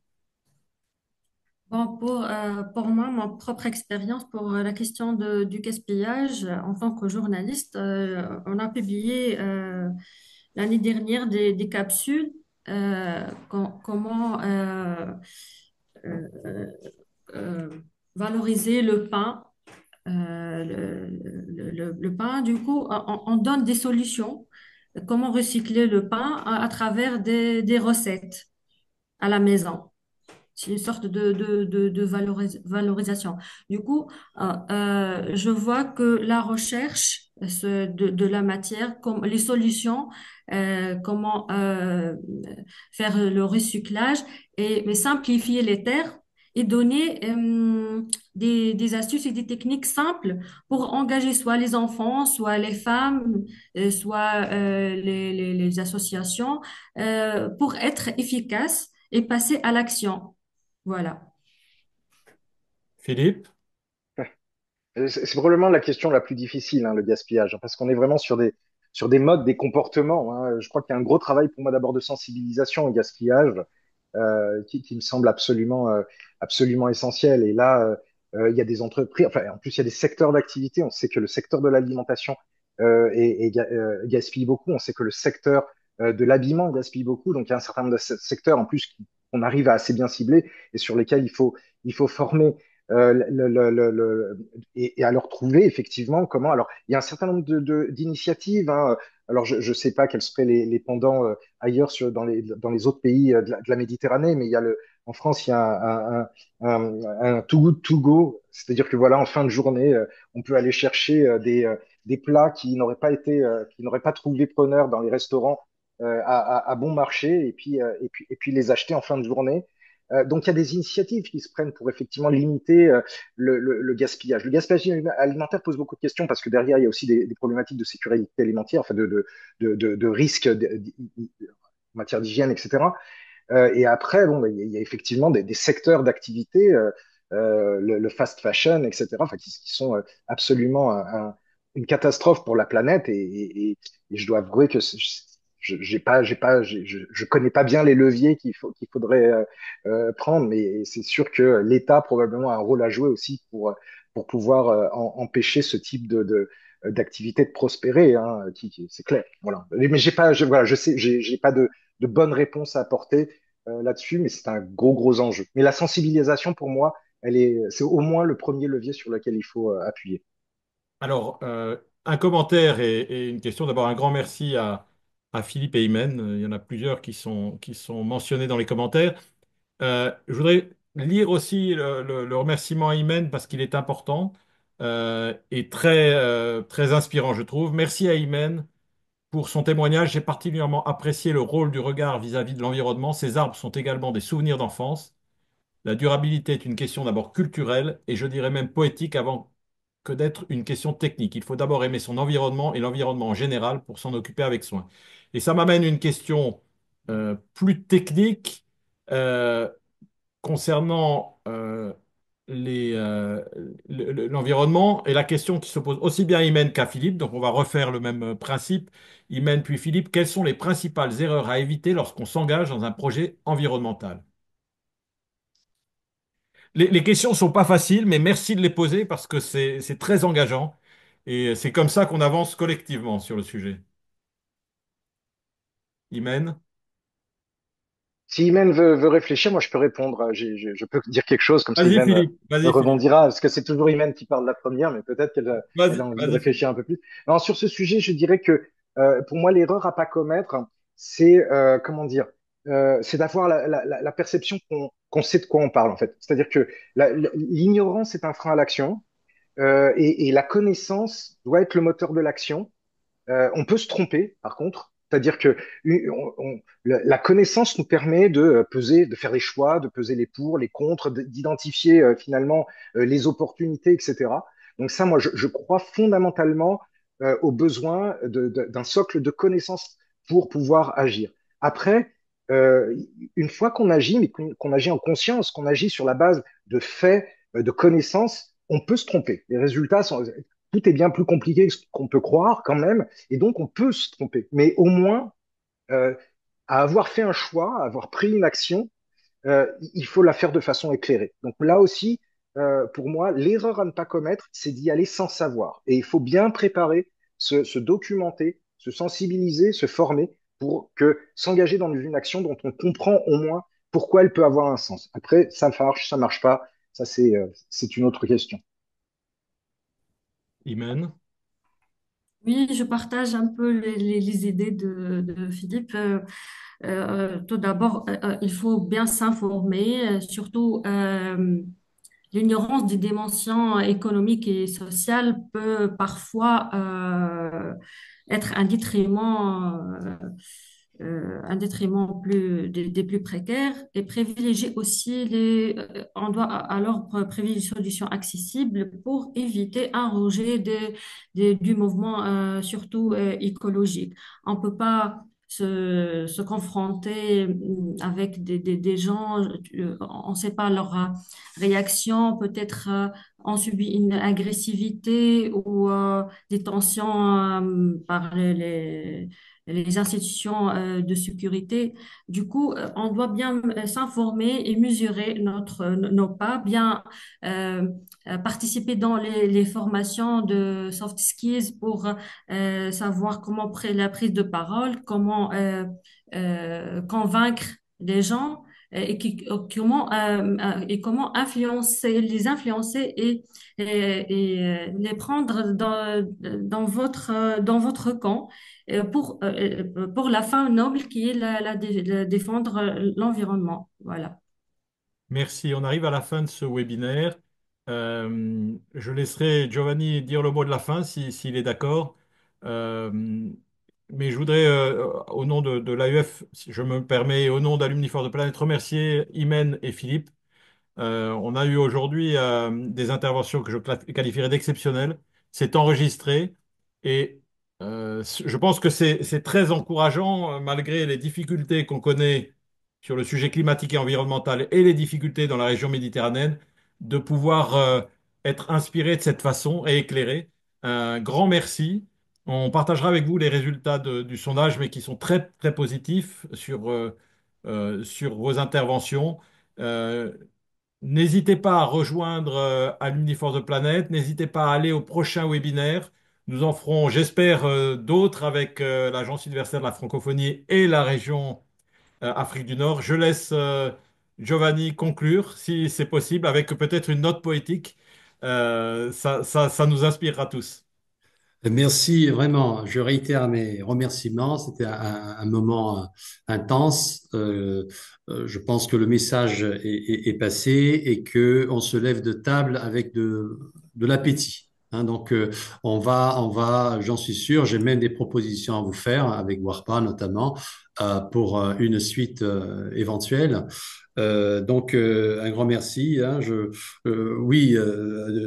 Bon, pour moi, ma propre expérience pour la question du gaspillage, en tant que journaliste, on a publié l'année dernière des capsules, comment euh, euh, valoriser le pain. Le pain, du coup, on donne des solutions, comment recycler le pain à travers des recettes à la maison. C'est une sorte de valorisation. Du coup, je vois que la recherche de la matière, comme les solutions, comment faire le recyclage et mais simplifier les terres et donner des astuces et des techniques simples pour engager soit les enfants, soit les femmes, soit les associations, pour être efficaces et passer à l'action. Voilà. Philippe? C'est probablement la question la plus difficile, hein, le gaspillage, hein, parce qu'on est vraiment sur des modes, des comportements, hein. Je crois qu'il y a un gros travail pour moi d'abord de sensibilisation au gaspillage, qui me semble absolument essentiel. Et là, il y a des entreprises, enfin, en plus, il y a des secteurs d'activité. On sait que le secteur de l'alimentation gaspille beaucoup. On sait que le secteur de l'habillement gaspille beaucoup. Donc, il y a un certain nombre de secteurs, en plus, qu'on arrive à assez bien cibler et sur lesquels il faut former. Et à leur trouver effectivement comment. Alors, il y a un certain nombre d'initiatives, hein. Alors, je ne sais pas quels seraient les pendants ailleurs dans les autres pays de la Méditerranée, mais en France, il y a un Too Good To Go, c'est-à-dire que voilà, en fin de journée, on peut aller chercher des plats qui n'auraient pas trouvé preneur dans les restaurants à bon marché et puis les acheter en fin de journée. Donc, il y a des initiatives qui se prennent pour effectivement limiter le gaspillage. Le gaspillage alimentaire pose beaucoup de questions parce que derrière, il y a aussi des problématiques de sécurité alimentaire, enfin de risques en matière d'hygiène, etc. Et après, bon, il y a effectivement des secteurs d'activité, le fast fashion, etc., enfin, qui sont absolument une catastrophe pour la planète. Et je dois avouer que je connais pas bien les leviers qu'il faudrait prendre, mais c'est sûr que l'État probablement a un rôle à jouer aussi pour pouvoir empêcher ce type d'activité de prospérer, hein, c'est clair. Voilà. Mais voilà, je sais, j'ai pas de bonnes réponses à apporter là-dessus, mais c'est un gros enjeu. Mais la sensibilisation, pour moi, c'est au moins le premier levier sur lequel il faut appuyer. Alors, un commentaire et une question. D'abord, un grand merci à Philippe et Imen. Il y en a plusieurs qui sont mentionnés dans les commentaires. Je voudrais lire aussi le remerciement à Imen parce qu'il est important et très inspirant, je trouve. Merci à Imen pour son témoignage. J'ai particulièrement apprécié le rôle du regard vis-à-vis de l'environnement. Ces arbres sont également des souvenirs d'enfance. La durabilité est une question d'abord culturelle et je dirais même poétique avant que d'être une question technique. Il faut d'abord aimer son environnement et l'environnement en général pour s'en occuper avec soin. Et ça m'amène une question plus technique euh, concernant l'environnement et la question qui se pose aussi bien à Imen qu'à Philippe. Donc on va refaire le même principe. Imen puis Philippe, quelles sont les principales erreurs à éviter lorsqu'on s'engage dans un projet environnemental? Les questions sont pas faciles, mais merci de les poser parce que c'est très engageant et c'est comme ça qu'on avance collectivement sur le sujet. Imen? Si Imen veut réfléchir, moi je peux répondre. Je peux dire quelque chose, comme ça Vas-y Imen Philippe, vas-y Philippe, rebondira, parce que c'est toujours Imen qui parle la première, mais peut-être elle vas-y, a envie de vas-y Philippe. réfléchir un peu plus. Non, sur ce sujet, je dirais que pour moi, l'erreur à pas commettre, c'est comment dire, c'est d'avoir la perception qu'on sait de quoi on parle en fait. C'est-à-dire que l'ignorance est un frein à l'action et la connaissance doit être le moteur de l'action. On peut se tromper, par contre. C'est-à-dire que la connaissance nous permet de peser, de faire des choix, de peser les pour, les contre, d'identifier finalement les opportunités, etc. Donc ça, moi, je crois fondamentalement au besoin d'un socle de connaissances pour pouvoir agir. Après, euh, une fois qu'on agit, mais qu'on agit en conscience, qu'on agit sur la base de faits, de connaissances, on peut se tromper. Les résultats sont, tout est bien plus compliqué que ce qu'on peut croire quand même, et donc on peut se tromper. Mais au moins, euh, à avoir fait un choix, à avoir pris une action, il faut la faire de façon éclairée. Donc là aussi, pour moi, l'erreur à ne pas commettre, c'est d'y aller sans savoir. Et il faut bien préparer, se documenter, se sensibiliser, se former pour que s'engager dans une action dont on comprend au moins pourquoi elle peut avoir un sens. Après, ça marche pas, ça c'est une autre question. Imen. Oui, je partage un peu les idées de Philippe. Tout d'abord, il faut bien s'informer, surtout l'ignorance des dimensions économiques et sociales peut parfois être un détriment des plus précaires et privilégier aussi on doit alors privilégier des solutions accessibles pour éviter un rejet du mouvement, surtout écologique. On peut pas se confronter avec des gens, on ne sait pas leur réaction, peut-être ont subi une agressivité ou des tensions par les institutions de sécurité. Du coup, on doit bien s'informer et mesurer nos pas, bien euh, participer dans les formations de soft skills pour savoir la prise de parole, comment convaincre les gens et comment influencer les prendre dans votre camp pour la fin noble qui est défendre l'environnement. Voilà. Merci. On arrive à la fin de ce webinaire. Je laisserai Giovanni dire le mot de la fin s'il est d'accord. Euh, mais je voudrais, au nom de l'AUF, si je me permets, au nom d'Alumni for the Planet, remercier Imen et Philippe. On a eu aujourd'hui des interventions que je qualifierais d'exceptionnelles. C'est enregistré et je pense que c'est très encourageant, malgré les difficultés qu'on connaît sur le sujet climatique et environnemental et les difficultés dans la région méditerranéenne, de pouvoir être inspiré de cette façon et éclairé. Un grand merci. On partagera avec vous les résultats du sondage, mais qui sont très, très positifs sur vos interventions. Euh, N'hésitez pas à rejoindre Alumni for the Planet. N'hésitez pas à aller au prochain webinaire. Nous en ferons, j'espère, d'autres avec l'Agence universitaire de la francophonie et la région Afrique du Nord. Je laisse Giovanni conclure, si c'est possible, avec peut-être une note poétique. Ça nous inspirera tous. Merci, vraiment. Je réitère mes remerciements. C'était un moment intense. Je pense que le message est passé et que on se lève de table avec de l'appétit. Hein, donc, j'en suis sûr, j'ai même des propositions à vous faire avec Warpa notamment pour une suite éventuelle. Un grand merci. Hein, oui,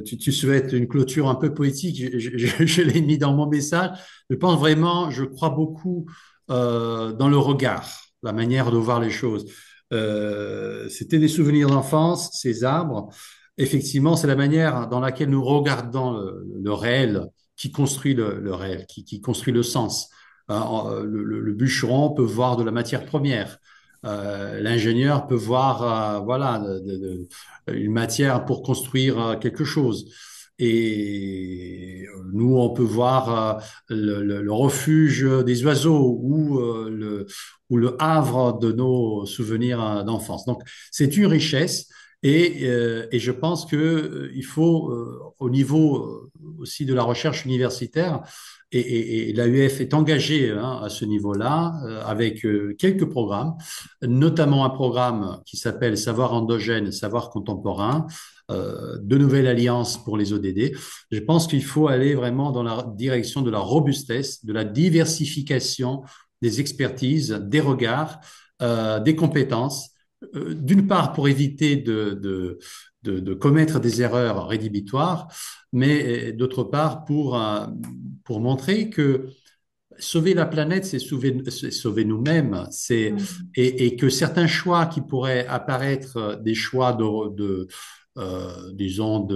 tu souhaites une clôture un peu poétique. Je l'ai mis dans mon message. Je pense vraiment, je crois beaucoup dans le regard, la manière de voir les choses. C'était des souvenirs d'enfance, ces arbres. Effectivement, c'est la manière dans laquelle nous regardons le réel qui construit le réel, qui construit le sens. Le bûcheron peut voir de la matière première. L'ingénieur peut voir, voilà, une matière pour construire quelque chose. Et nous, on peut voir le refuge des oiseaux ou le havre de nos souvenirs d'enfance. Donc, c'est une richesse. Et je pense que il faut, au niveau aussi de la recherche universitaire, et l'AUF est engagée à ce niveau-là avec quelques programmes, notamment un programme qui s'appelle Savoir endogène, Savoir contemporain, de nouvelles alliances pour les ODD. Je pense qu'il faut aller vraiment dans la direction de la robustesse, de la diversification des expertises, des regards, des compétences, d'une part pour éviter de commettre des erreurs rédhibitoires, mais d'autre part pour montrer que sauver la planète, c'est sauver nous-mêmes, Mhm. et que certains choix qui pourraient apparaître des choix disons,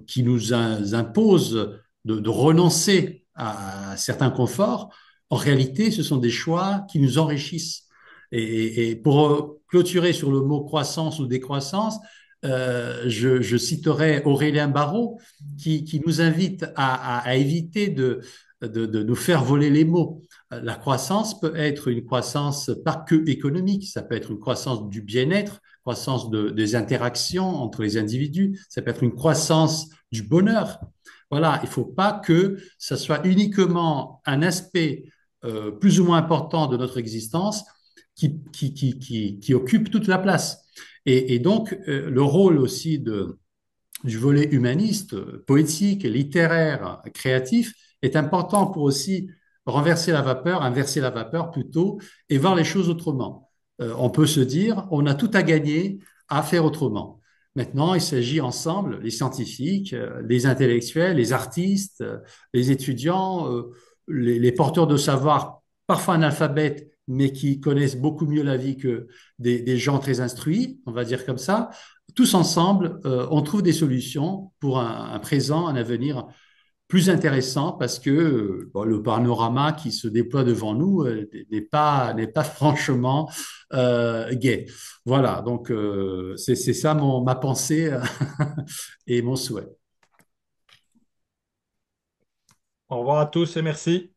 qui nous imposent de renoncer à certains conforts, en réalité, ce sont des choix qui nous enrichissent. Et pour clôturer sur le mot croissance ou décroissance, je citerai Aurélien Barraud qui nous invite à éviter de nous faire voler les mots. La croissance peut être une croissance pas que économique, ça peut être une croissance du bien-être, croissance des interactions entre les individus, ça peut être une croissance du bonheur. Voilà, il ne faut pas que ça soit uniquement un aspect plus ou moins important de notre existence qui occupe toute la place. Et donc, le rôle aussi du volet humaniste, poétique, littéraire, créatif, est important pour aussi renverser la vapeur, inverser la vapeur plutôt, et voir les choses autrement. On peut se dire, on a tout à gagner à faire autrement. Maintenant, il s'agit ensemble, les scientifiques, les intellectuels, les artistes, les étudiants, les porteurs de savoir, parfois analphabètes, mais qui connaissent beaucoup mieux la vie que des gens très instruits, on va dire comme ça. Tous ensemble, on trouve des solutions pour un présent, un avenir plus intéressant parce que bon, le panorama qui se déploie devant nous n'est pas franchement gai. Voilà, donc c'est ça ma pensée et mon souhait. Au revoir à tous et merci.